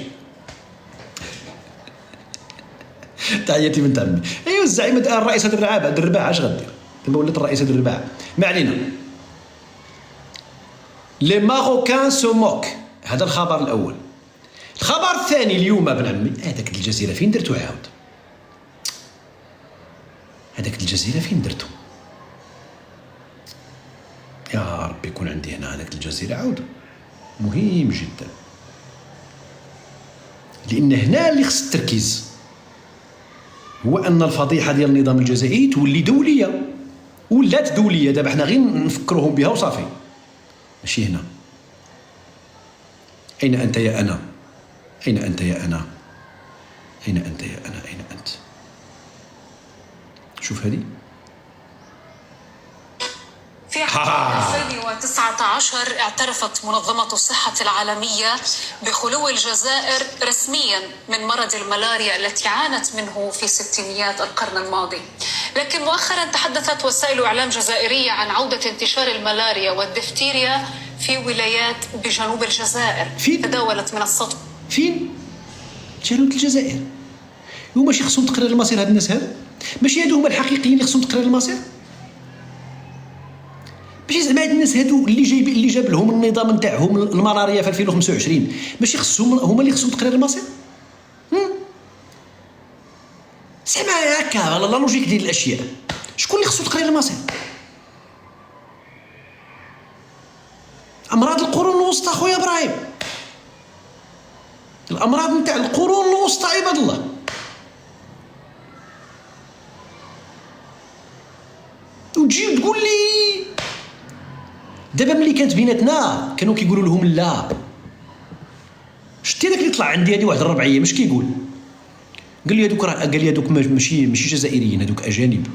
تحياتي بنت عمي. ايوا الزعيمه الرئيسه الرباع اش غدير دابا؟ ولات الرئيسه الرباع. ما علينا. لي ماروكان سو موك. هذا الخبر الاول. الخبر الثاني اليوم ابن عمي، هذاك الجزيره فين درتو عاود؟ هذاك الجزيره فين درتو؟ يا ربي يكون عندي هنا هذاك الجزيره عاود، مهم جدا. لان هنا اللي خص التركيز، هو ان الفضيحه ديال النظام الجزائري تولي دوليه، ولات دوليه دابا حنا غير نفكروهم بها وصافي، ماشي هنا. اين انت يا انا؟ اين انت يا انا؟ اين انت يا انا؟ اين انت؟ شوف هذه في عام 2019 اعترفت منظمة الصحة العالمية بخلو الجزائر رسميا من مرض الملاريا التي عانت منه في ستينيات القرن الماضي. لكن مؤخرا تحدثت وسائل إعلام جزائرية عن عودة انتشار الملاريا والدفتيريا في ولايات بجنوب الجزائر. تداولت منصات فين؟ جنوب الجزائر. هما ماشي خصهم تقرير المصير هاد الناس هادو؟ ماشي هادو هما الحقيقيين اللي خصهم تقرير المصير؟ ماشي زعما هاد الناس هادو اللي جاب لهم النظام نتاعهم الملاريا في 2025 ماشي خصهم هما اللي خصهم تقرير المصير؟ زعما هكا لا لوجيك ديال الاشياء. شكون اللي خصو تقرير المصير؟ امراض القرون الوسطى خويا ابراهيم، الامراض نتاع القرون الوسطى عباد الله. وتجي تقول لي دابا ملي كانت بيناتنا كانوا كيقولوا لهم لا. شتي داك اللي طلع عندي هذه واحد الربعيه مش كيقول؟ قال لي هذوك قال لي هذوك ماشي جزائريين، هذوك اجانب.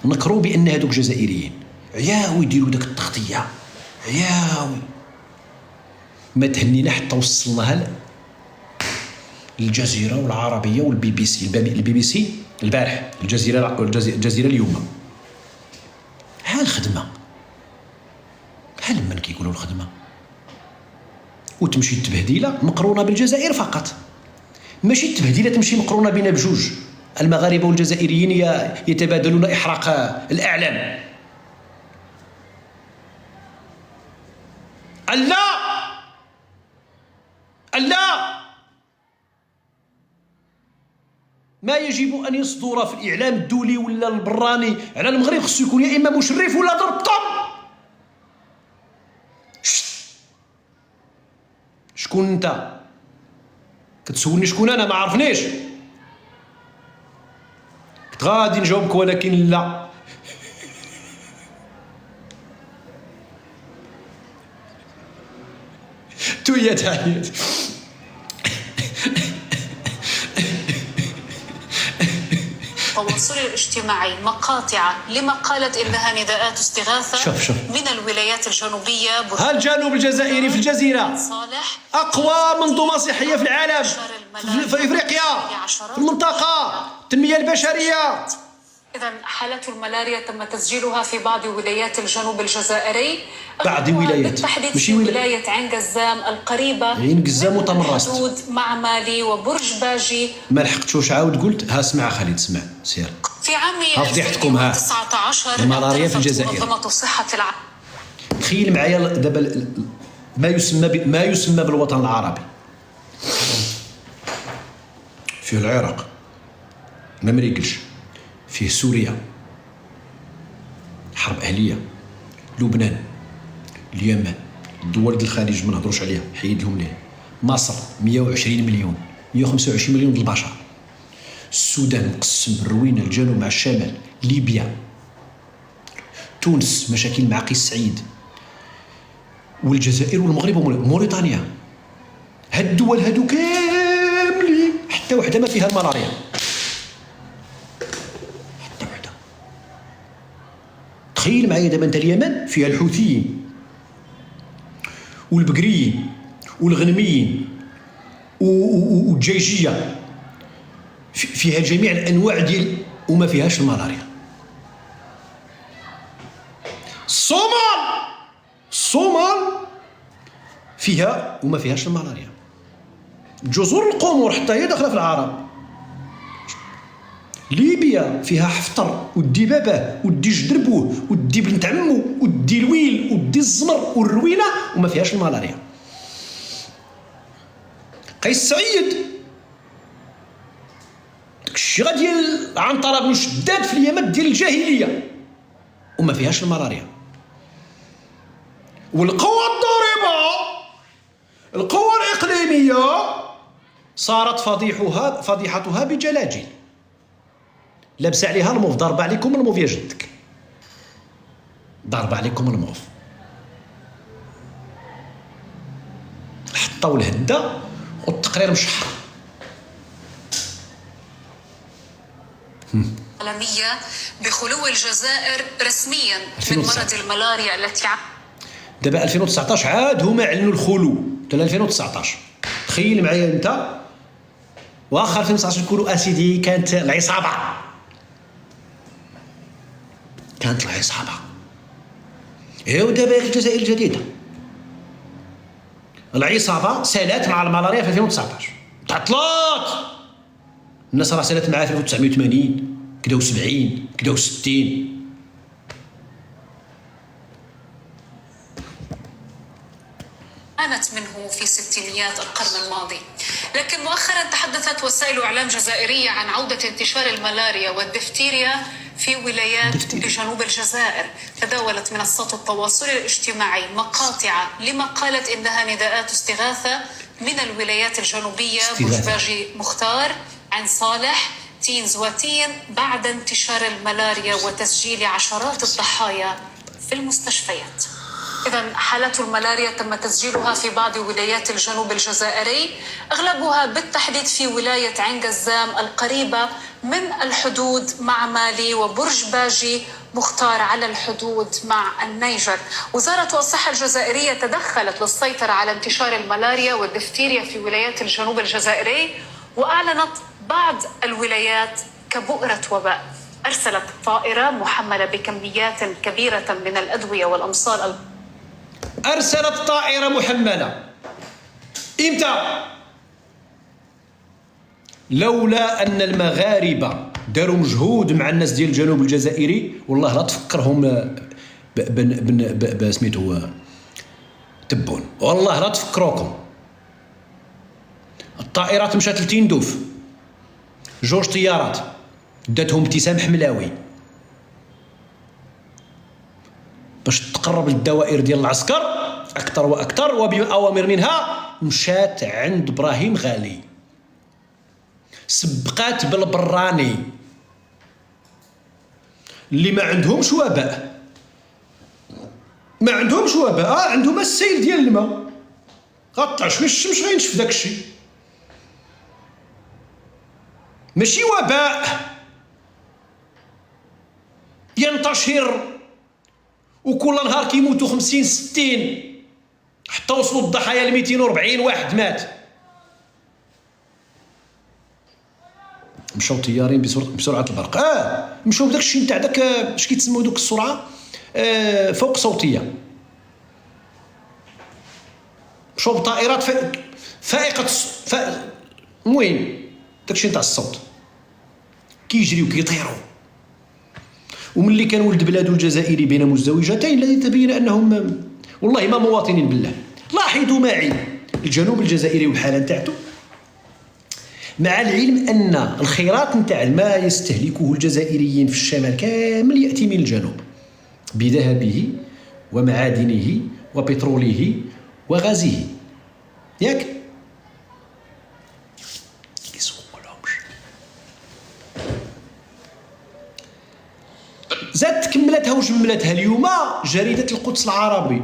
نكروا بان هذوك جزائريين. عياوي يديروا داك التغطيه، عياوي ما تهنينا حتى وصلناها الجزيره والعربيه والبي بي سي. البي بي سي البارح، الجزيره اليوم. ها الخدمه، ها لمن كيقولوا الخدمه وتمشي التبهديله مقرونه بالجزائر فقط، ماشي التبهديله تمشي مقرونه بين بجوج. المغاربه والجزائريين يتبادلون احراق الاعلام. لا ما يجب ان يصدر في الاعلام الدولي ولا البراني على المغرب خصو يكون يا اما مشرف ولا ضرب طم. شكون انت؟ كتسولني شكون انا؟ ما عرفنيش. كنت غادي نجاوبك ولكن لا. تويا تحيات. التواصل الاجتماعي مقاطع لما قالت انها نداءات استغاثه شوف. من الولايات الجنوبيه. ها الجنوب الجزائري في الجزيره اقوى منظومه صحيه في العالم، في افريقيا، في المنطقه، التنميه البشريه. إذا حالات الملاريا تم تسجيلها في بعض ولايات الجنوب الجزائري، بعض ولايات بالتحديد في ولاية عين قزام القريبة عين قزام وتمراست، الحدود مع مالي وبرج باجي. ما لحقتوش عاود قلت. ها اسمع خالد، اسمع سير. في عام فضيحتكم. ها 2019 الملاريا في الجزائر. منظمة الصحة تخيل معايا دابا ما يسمى بالوطن العربي. فيه العراق ما مريقلش، فيه سوريا حرب أهلية، لبنان، اليمن، الدول ديال الخليج ما نهضروش عليها حيد لهم ليه، مصر 120 مليون 125 مليون ديال البشر، السودان مقسم الروينة الجنوب مع الشمال، ليبيا، تونس مشاكل مع قيس سعيد، والجزائر والمغرب وموريتانيا. هاد الدول هادو كاملين حتى وحده ما فيها الملاريا، حتى وحده. تخيل معايا دابا انت اليمن فيها الحوثيين والبقريين والغنميين والدجاجيه فيها جميع الانواع ديال وما فيهاش الملاريا. الصومال فيها وما فيهاش الملاريا. جزر القمر حتى هي داخله في العرب. ليبيا فيها حفتر ودي باباه ودي جدربوه ودي بنت عمو ودي الويل ودي الزمر والروينه وما فيهاش الملاريا. قيس سعيد داك الشيغه ديال عنترة بن شداد في اليمات ديال الجاهليه وما فيهاش الملاريا. والقوى الضاربه القوى الاقليميه صارت فضيحتها بجلاجل. لابس عليها الموف، ضاربه عليكم الموف يا جدك، ضاربه عليكم الموف. حطوا الهده والتقرير مشحر. العالمية بخلو الجزائر رسميا من مرض الملاريا التي دابا 2019 عاد هما اعلنوا الخلو حتى 2019. تخيل معايا انت، واخا 2019 نقولوا اسيدي كانت العصابه، كانت العصابه. ودابا الجزائر الجديده العصابه سالات مع الملاريا في 2019 تعطلات. الناس راه سالات معاه في 1980 كدا و70 كدا و60. عانت منه في ستينيات القرن الماضي. لكن مؤخرا تحدثت وسائل إعلام جزائرية عن عودة انتشار الملاريا والدفتيريا في ولايات جنوب الجزائر. تداولت منصات التواصل الاجتماعي مقاطع لما قالت إنها نداءات استغاثة من الولايات الجنوبية بوجباجي مختار، عين صالح، تين زواتين بعد انتشار الملاريا وتسجيل عشرات الضحايا في المستشفيات. إذن حالات الملاريا تم تسجيلها في بعض ولايات الجنوب الجزائري، أغلبها بالتحديد في ولاية عين قزام القريبة من الحدود مع مالي، وبرج باجي مختار على الحدود مع النيجر. وزارة الصحة الجزائرية تدخلت للسيطرة على انتشار الملاريا والدفتيريا في ولايات الجنوب الجزائري، وأعلنت بعض الولايات كبؤرة وباء. أرسلت طائرة محملة بكميات كبيرة من الأدوية والأمصال. أرسلت طائرة محملة إمتى؟ لولا أن المغاربة داروا مجهود مع الناس ديال الجنوب الجزائري والله لا تفكرهم بسميتو تبون، والله لا تفكروكم. الطائرات مشات لتندوف، جوج طيارات داتهم ابتسام حملاوي باش تقرب للدوائر ديال العسكر اكثر واكثر، وبأوامر منها مشات عند ابراهيم غالي، سبقات بالبراني اللي ما عندهمش وباء، ما عندهمش وباء، عندهم السيل ديال الماء، غطعش في الشمس غينشف داك الشيء، ماشي وباء ينتشر وكل نهار كيموتوا 50 60 حتى وصلوا الضحايا ل 240 واحد مات. مشاو طيارين بسرعه البرق، مشاو بداك الشيء نتاع داك اش كيتسموا دوك السرعه فوق صوتيه، مشاو بطائرات فائقه المهم داك الشيء نتاع الصوت كيجريو كيطيروا. وملي كان ولد بلادو الجزائري بين مزدوجتين الذي تبين انهم والله ما مواطنين بالله. لاحظوا معي الجنوب الجزائري والحاله نتاعته، مع العلم ان الخيرات نتاع الماء يستهلكه الجزائريين في الشمال كامل ياتي من الجنوب بذهبه ومعادنه وبتروله وغازه، ياك؟ زاد كملتها وجملتها اليوم جريدة القدس العربي.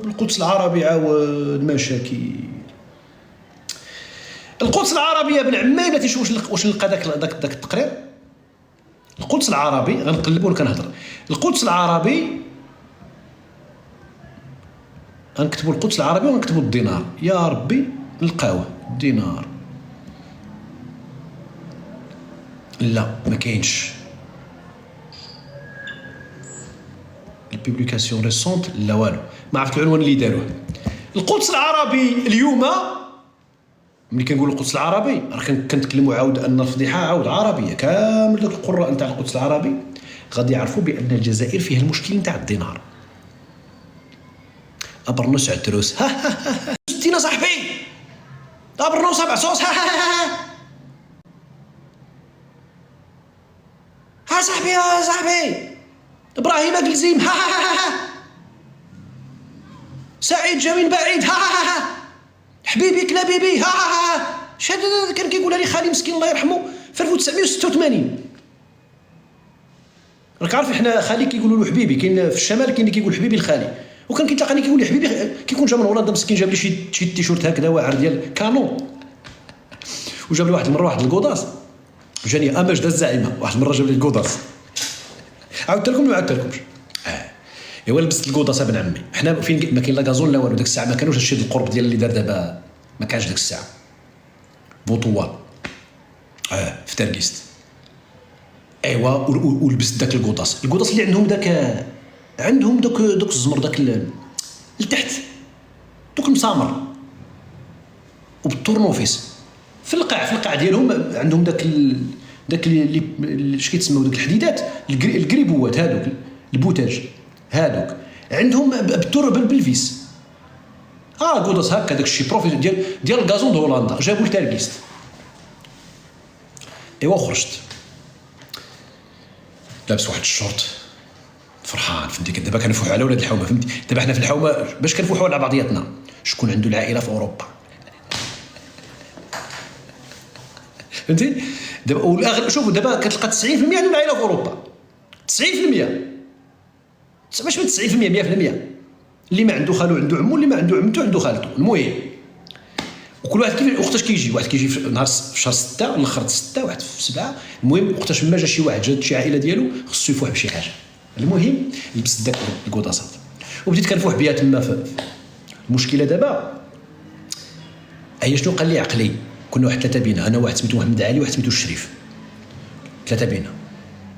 القدس العربي عاود مشاكل. القدس العربي يا ابن عمي بلاتي نشوف واش نلقى داك التقرير. القدس العربي غنقلبو وكنهضر. القدس العربي غنكتبوا القدس العربي ونكتبوا الدينار. يا ربي نلقاوه دينار. لا ما كاينش البوبليكاسيون ريسونت، لا والو، ما عرفت العنوان اللي داروه. القدس العربي اليوم، ملي كنقول القدس العربي راه كنتكلموا عاود ان الفضيحه عاود عربيه كامل. داك القراء نتاع القدس العربي غادي يعرفوا بان الجزائر فيها المشكل نتاع الدينار. ابرنوس عتروس ستين صاحبي، ابرنوس 7 صوص صاحبي يا صاحبي، ابراهيم اكلزيم سعيد جا من بعيد حبيبي كلابيبي شاد كان كيقولها لي خالي مسكين الله يرحمه في 1986. راك عارف احنا خالي كيقولوا له حبيبي، كاين في الشمال كاين اللي كيقول حبيبي الخالي، وكان كيتلاقاني كيقول لي حبيبي كيكون جا من هولندا مسكين، جاب لي شي تيشورت هكذا واعر ديال كانون، وجاب لي واحد المره واحد الكوداس، جاني امجد الزعيمه واحد المره جاب لي الكوداس. عاودت لكم ما عاودت لكمش. ايوا لبست الكوداس ابن عمي، حنا فين ما كاين لا غازون لا والو، ديك الساعه ما كانوش هادشي القرب ديال اللي دار دابا، ما كانش ديك الساعه بوطوال في تركيست. ايوا ولبست داك الكوداس اللي عندهم دوك الزمر داك لتحت، دوك المسامر وبالطورنوفيس في القاع ديالهم، عندهم داك اللي اش كيتسموا داك الحديدات الكريبوات هادوك البوتاج هادوك عندهم بالفيس. كوداس هكا داك الشيء بروفيس ديال الغازون د هولندا جابوا لتركيست. ايوا خرجت لابس واحد الشورت فرحان، فهمتي؟ دابا كنفوحوا على ولاد الحومه، فهمتي؟ دابا حنا في الحومه باش كنفوحوا على بعضياتنا، شكون عنده العائله في اوروبا، فهمتي؟ دابا والاغلب شوفوا دابا كتلقى 90% عنده العائله في اوروبا، 90% ماشي من 90% 100%. اللي ما عنده خالو عنده عمو، اللي ما عنده عمته عنده خالته. المهم وكل واحد كيف وقتاش كيجي، واحد كيجي في نهار في شهر 6 الاخر 6 واحد في 7. المهم وقتاش ما جا شي واحد جات شي عائله ديالو خصو يفوح بشي حاجه. المهم لبست داك الكوداسات وبديت كنفوح بها تما. في المشكله دابا هي شنو قال لي عقلي، كنا واحد 3 بينا، انا واحد سميتو محمد علي، واحد سميتو الشريف، 3 بينا.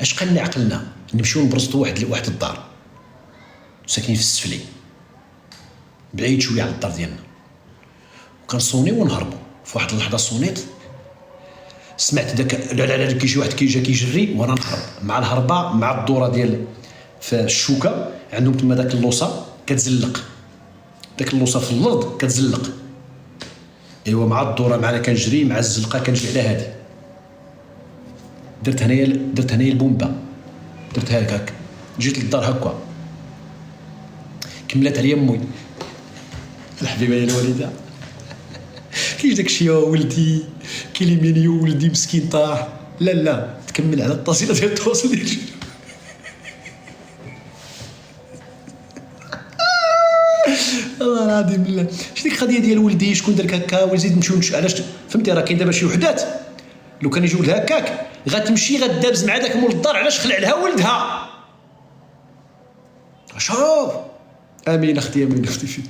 اش قال لنا عقلنا؟ نمشيو نبرزطو واحد الدار ساكنين في السفلي بعيد شويه على الدار ديالنا، وكنصونيو ونهربوا. في واحد اللحظه صونيت سمعت داك لا كيجي واحد كيجري وانا نهرب. مع الهربه مع الدوره ديال في الشوكه عندهم تما داك اللوصه كتزلق، داك اللوصه في الارض كتزلق. ايوا مع الدوره معنا كنجري مع الزلقه كنجي على هادي. درت هنايا البومبا، درتها هكاك، جيت للدار هكا كملات عليا امي الحبيبه ديال الوالده كيش داكشي يا ولدي كيليميني ولدي مسكين طاح. لا تكمل على الطاسيله ديال التواصل ديال الله العظيم بالله. اش ديك القضيه ديال ولدي شكون درك هكا ويزيد نمشيو علاش فهمتي؟ راه كاين دابا شي وحدات لو كان يجي ولدها هكاك غتمشي غدابز مع داك مول الدار علاش خلع لها ولدها. شوف امين اختي فين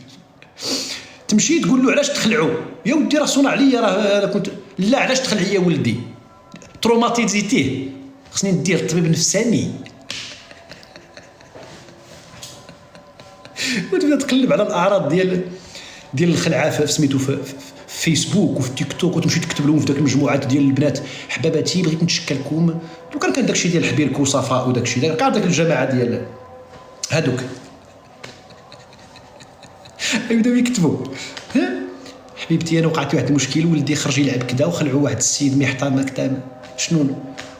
تمشي تقول له علاش تخلعوا يا ودي راه صنع عليا، راه انا كنت لا علاش تخلع ليا ولدي تروماتيزيتيه خصني ندير الطبيب النفساني. وتبدا تقلب على الاعراض ديال الخلعه في سميتو في فيسبوك وفي تيك توك، وتمشي تكتب لهم في داك المجموعات ديال البنات حباباتي بغيت نتشكلكم. لو كان داكشي ديال حبيرك وصفاء وداكشي كاع داك الجماعه ديال هادوك يبداو يكتبوا حبيبتي انا وقعت واحد المشكل، ولدي خرج يلعب كذا وخلعوا واحد السيد محترم كذا شنو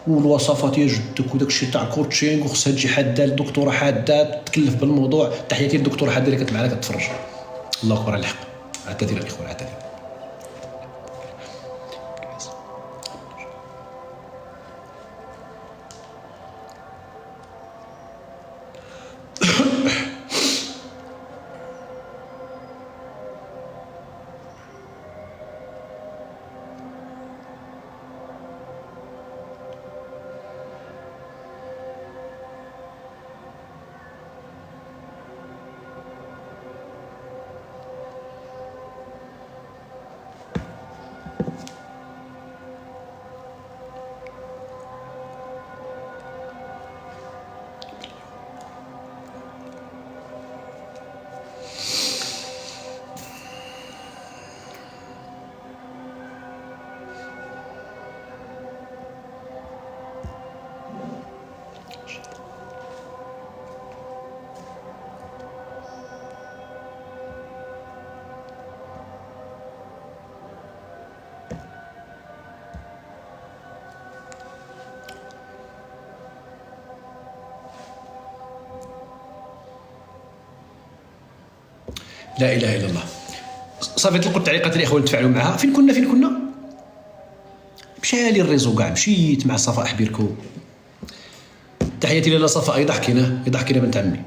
والوصفات ديال جدك وداك الشيء تاع الكوتشينغ، وخصها تجي حاده الدكتوره حاده تكلف بالموضوع. تحياتي للدكتوره حاده اللي كانت معنا كتفرج. الله اكبر على الحق. عتذر الاخوان عتذر. لا اله الا الله. صافي تلقوا التعليقات الاخوان تفاعلوا معها. فين كنا مشى لي الريزو كاع، مشيت مع صفاء حبيركو. تحياتي لاله صفاء، يضحكينا بنت عمي.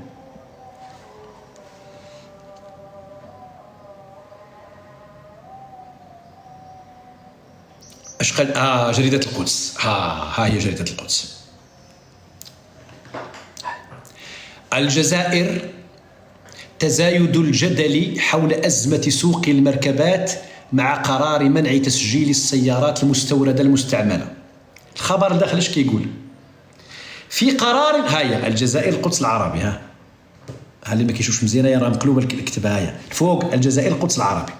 اش قال؟ جريدة القدس. ها هي جريدة القدس. الجزائر تزايد الجدل حول أزمة سوق المركبات مع قرار منع تسجيل السيارات المستوردة المستعملة. الخبر داخل اش كيقول؟ في قرار، هاي الجزائر القدس العربي، ها اللي ما كيشوفش مزيان راه مقلوبه الكتبه، هاي الفوق الجزائر القدس العربي.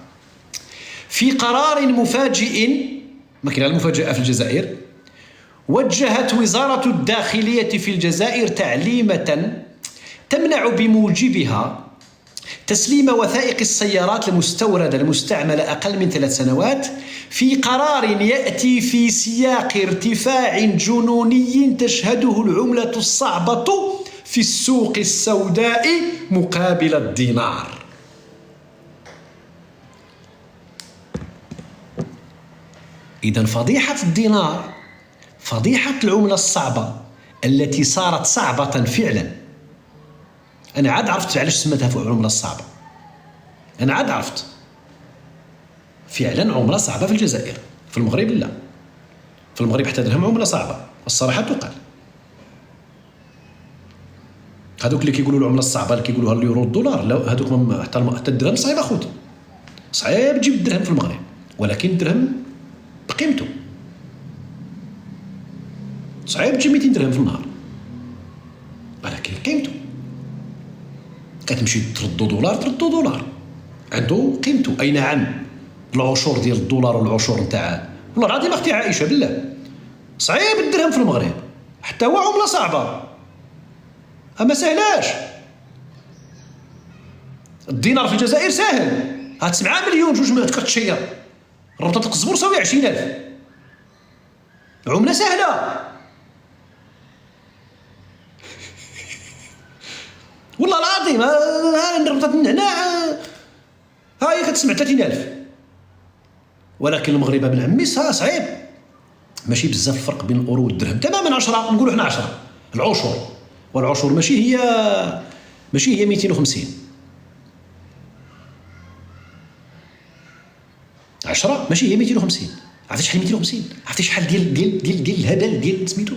في قرار مفاجئ، ما كاين المفاجأة في الجزائر، وجهت وزارة الداخلية في الجزائر تعليمة تمنع بموجبها تسليم وثائق السيارات المستوردة المستعملة أقل من 3 سنوات، في قرار يأتي في سياق ارتفاع جنوني تشهده العملة الصعبة في السوق السوداء مقابل الدينار. إذن فضيحة الدينار، فضيحة العملة الصعبة التي صارت صعبة فعلا. أنا عاد عرفت علاش سميتها العملة الصعبة. أنا عاد عرفت فعلا عملة صعبة في الجزائر. في المغرب لا، في المغرب حتى درهم عملة صعبة، الصراحة تقال. هذوك اللي كيقولوا العملة الصعبة اللي كيقولوها اليورو الدولار، لا هذوك حتى الدرهم صعيب أخوتي، صعيب تجيب الدرهم في المغرب، ولكن الدرهم بقيمته صعيب تجيب 200 درهم في النهار، ولكن قيمته كتمشي تردو دولار عنده قيمته. اي نعم العشور ديال الدولار والعشور نتاع والله العظيم اختي عائشه بالله صعيب الدرهم في المغرب، حتى هو عمله صعبه اما سهلاش. الدينار في الجزائر ساهل، هاد 7 مليون 2 مليون كتشير، ربطة القزبور ساوي 20,000، عمله سهله والله العظيم. ربطة النعناع هاي كتسمع 30,000، ولكن المغرب ابن عمي صعيب، ماشي بزاف الفرق بين الاورو والدرهم، تماما 10 نقولوا حنا 10 العشور، والعشور ماشي هي 250 10 ماشي هي 250. عرفتي شحال 250؟ عرفتي شحال ديال الهبل ديال سميتو؟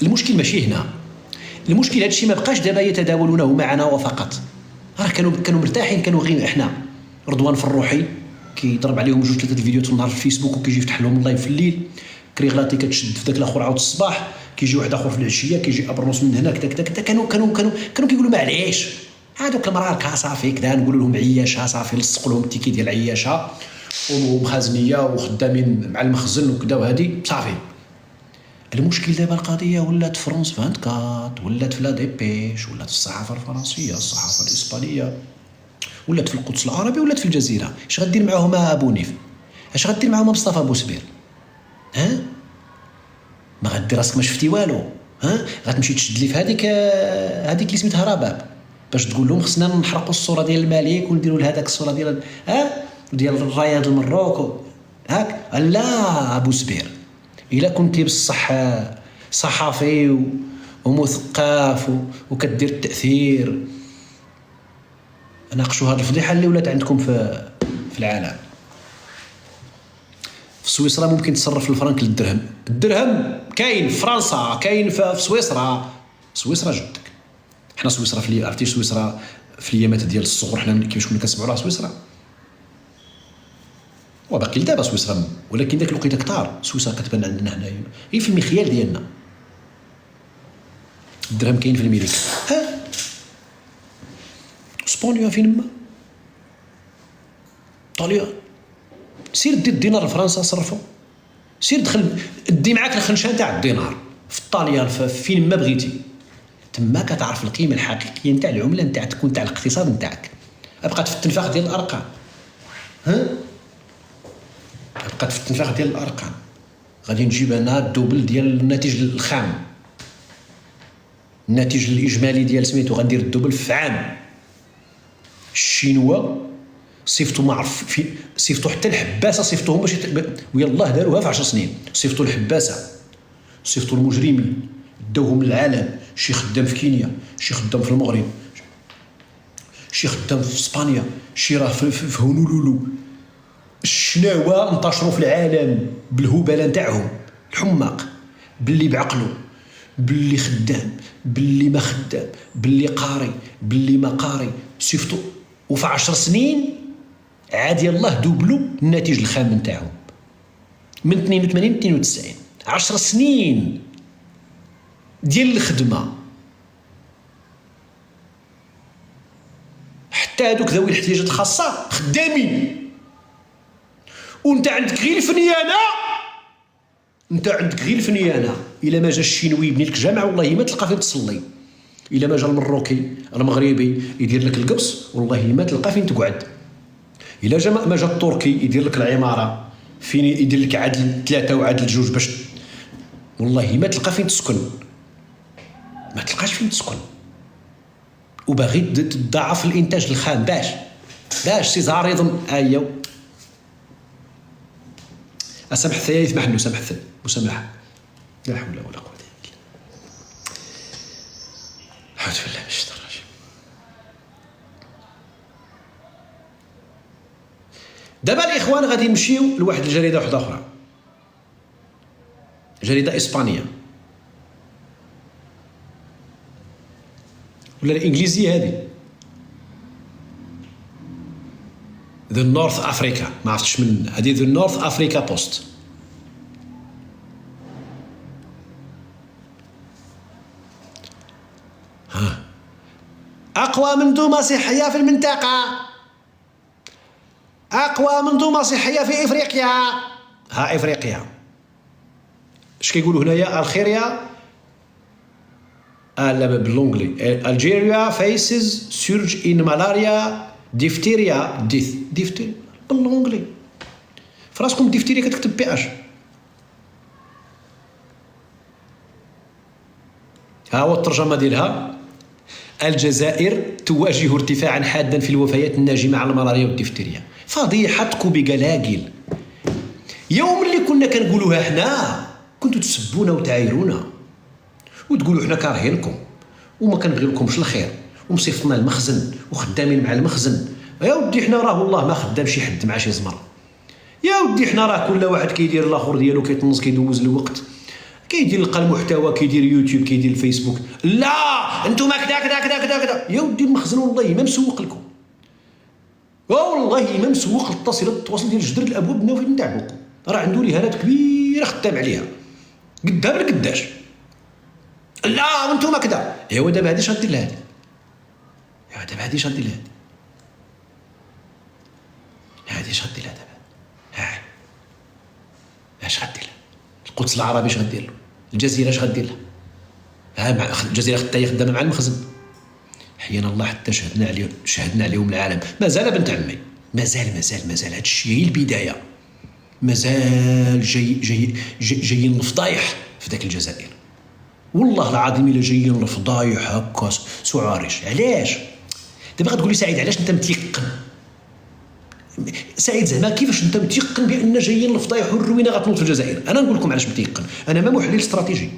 المشكل ماشي هنا، المشكل هذا الشيء ما بقاش دابا يتداولونه معنا وفقط، راه كانوا مرتاحين، كانوا غير احنا رضوان فروحي كيضرب عليهم 2-3 الفيديوهات في النهار في الفيسبوك وكيجي يفتح لهم اللايف في الليل، كريغلاتي كتشد في داك الاخر عاود الصباح، كيجي واحد اخر في العشيه، كيجي ابرنوس من هنا كذا كذا. كانوا كيقولوا معليش هذوك المراركه صافي كذا، نقولوا لهم عياشه صافي، نلصقوا لهم التيكي ديال عياشه ومخازنيه وخدامين مع المخزن وكذا وهذه صافي. المشكل دابا القضيه ولات فرونس 24، ولات في لا ديبيش، ولات في الصحافه الفرنسيه، الصحافه الاسبانيه، ولات في القدس العربي، ولات في الجزيره. اش غدير معاهم ابو نيف؟ اش غدير معاهم مصطفى بوسبير؟ ها ما غدير راسك ما شفتي والو. ها غتمشي تشد لي في هذيك اللي سميتها رباب باش تقول لهم خصنا نحرقوا الصوره ديال الملك ونديروا لهذاك الصوره ديال الرايه ديال المروك هاك. لا ابو سبير، الا كنتي بصح صحفي ومثقف وكدير التاثير، ناقشوا هذه الفضيحه اللي ولات عندكم في العالم. في سويسرا ممكن تصرف الفرنك للدرهم، الدرهم كاين في فرنسا، كاين في سويسرا جدك. حنا سويسرا عرفتي سويسرا في الايامات ديال الصغر حنا كيفاش كنا كنسمعوا لها سويسرا، وباقي لدابا سويسرا، ولكن داك الوقيته كثار سويسرا كتبان عندنا هنايا هي في المخيال ديالنا. الدرهم كاين في امريكا، ها اسبانيا فين ما ايطاليا، سير دي الدينار لفرنسا صرفو، سير دخل دي معاك الخنشه تاع الدينار في الطاليان فين ما بغيتي، تما كتعرف القيمه الحقيقيه نتاع العمله نتاعك، تكون تاع الاقتصاد نتاعك. بقات في التنفاخ ديال الارقام، بقات في التنفاخ ديال الارقام. غادي نجيب انا الدوبل ديال الناتج الخام، الناتج الاجمالي ديال سميتو غندير الدوبل في عام، الشينوا صيفطوا ما عرف في صيفطوا حتى الحباسه، صيفطوهم باش ويلاه داروها في 10 سنين. صيفطوا الحباسه، صيفطوا المجرمين، داوهم للعالم. شي خدام في كينيا، شي خدام في المغرب، شي خدام في اسبانيا، شي راه في هونولولو. الشناوه انتشروا في العالم بالهبله نتاعهم الحماق، باللي بعقله، باللي خدام، باللي ما خدام، باللي قاري، باللي ما قاري. صيفطوا وفي 10 سنين عاد يلاه دوبلو الناتج الخام نتاعهم من 82 ل 92. 10 سنين ديال الخدمه. حتى هذوك ذوي الاحتياجات الخاصه خدامين، وانت عندك غير الفنيانه. انت عندك غير الفنيانه. الا ما جا الشينوي يبني لك جامع والله ما تلقى فين تصلي. الا ما جا المروكي المغربي يدير لك القبص والله ما تلقى فين تقعد. الا جا ما جا التركي يدير لك العماره فين يدير لك عدل 3 وعدل 2 باش والله ما تلقى فين تسكن. ما تلقاش فين تسكن. وباغي تضاعف الانتاج الخام باش سيزار يضم ايوا. اسامح الثاني يسمح له، سامح الثاني مسامحه. لا حول ولا قوه الا بالله. أعوذ بالله من الشيطان الرجيم. دابا الاخوان غادي نمشيو لواحد الجريده واحده اخرى، جريده اسبانيه ولا الانجليزيه هذه، ذا نورث افريكا، ما عرفتش من هذه، ذا نورث افريكا بوست. اقوى منظومه صحيه في المنطقه، اقوى منظومه صحيه في افريقيا. ها افريقيا اش كيقولوا هنايا؟ الخيريا لا باللونجلي. الجيريا فيسز سيرج ان مالاريا ديفتيريا ديفتيريا باللونجلي. فراسكم ديفتيريا كتكتب بي اش. ها هو الترجمه ديالها: الجزائر تواجه ارتفاعا حادا في الوفيات الناجمه على الملاريا والديفتيريا. فضيحتكم بقلاقل. يوم اللي كنا كنقولوها حنا كنتوا تسبونا وتعايرونا وتقولوا حنا كارهينكم وما كنبغي لكمش الخير ومصيفطنا المخزن وخدامين مع المخزن. يا ودي حنا راه والله ما خدام شي حد مع شي زمر. يا ودي حنا راه كل واحد كيدير الاخر ديالو، كيطنز كيدوز الوقت، كيدير لقى المحتوى، كيدير يوتيوب، كيدير الفيسبوك. لا انتوما كذا كذا كذا كذا كذا. يا ودي المخزن والله ما مسوق لكم، والله ما مسوق التواصل ديال جدر الابواب بناو فين ندعمكم. راه عنده لهالات كبيره خدام عليها قدها بالقداش. لا وانتوما كذا. ايوا دابا هادي اش غدير لهادي؟ ايوا دابا هادي اش غدير لهادي؟ هادي اش غدير لها دابا؟ ها اش غدير لها؟ القدس العربي اش غدير له؟ الجزيره اش غدير لها؟ ها مع الجزيره حتى هي خدامه مع المخزن. حيانا الله حتى شهدنا عليهم العالم. مازال بنت عمي، مازال هذا الشيء هي البدايه. مازال جايين الفضايح في ذاك الجزائر. والله العظيم الا جايين الفضايح هكا سعاريش. علاش؟ دابا غتقول لي سعيد علاش انت متيقن؟ سعيد زعما كيفاش انت متيقن بان جايين الفضايح والروينه غتنوض في الجزائر؟ انا نقول لكم علاش متيقن. انا ما محلل استراتيجي،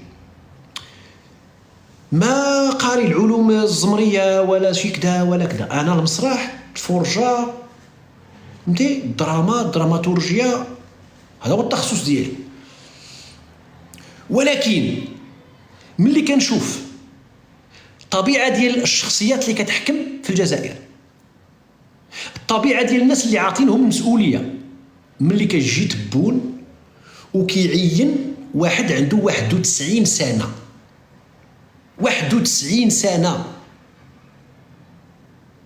ما قاري العلوم الزمريه ولا شي كذا ولا كذا. انا المسرح، الفرجه، فهمتي، الدراما، الدراماتورجيا، هذا هو التخصص ديالي. ولكن ملي كنشوف الطبيعه ديال الشخصيات اللي كتحكم في الجزائر، الطبيعه ديال الناس اللي عاطينهم المسؤوليه، ملي كيجي تبون وكيعين واحد عنده 91 سنه، 91 سنه،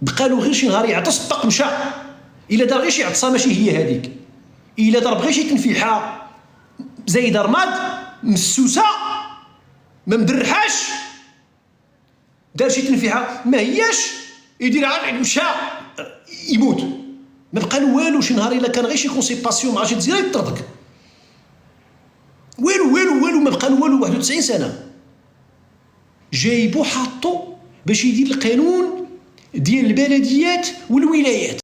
بقالو غير شي نهار يعطس طق مشى. الا دار غير شي عطسه ماشي هي هذيك، الا ضرب غير شي تنفيحه زايده رماد مسوسه ما مدرحاش، دار شي تنفيحه ما هياش، يدير عاد مشى يموت، ما بقى له والو. شي نهار الا كان غير شي كونسيباسيون مع شي جزيره يطردك. والو ما بقى له والو. 91 سنه جايبو حاطو باش يدير القانون ديال البلديات والولايات.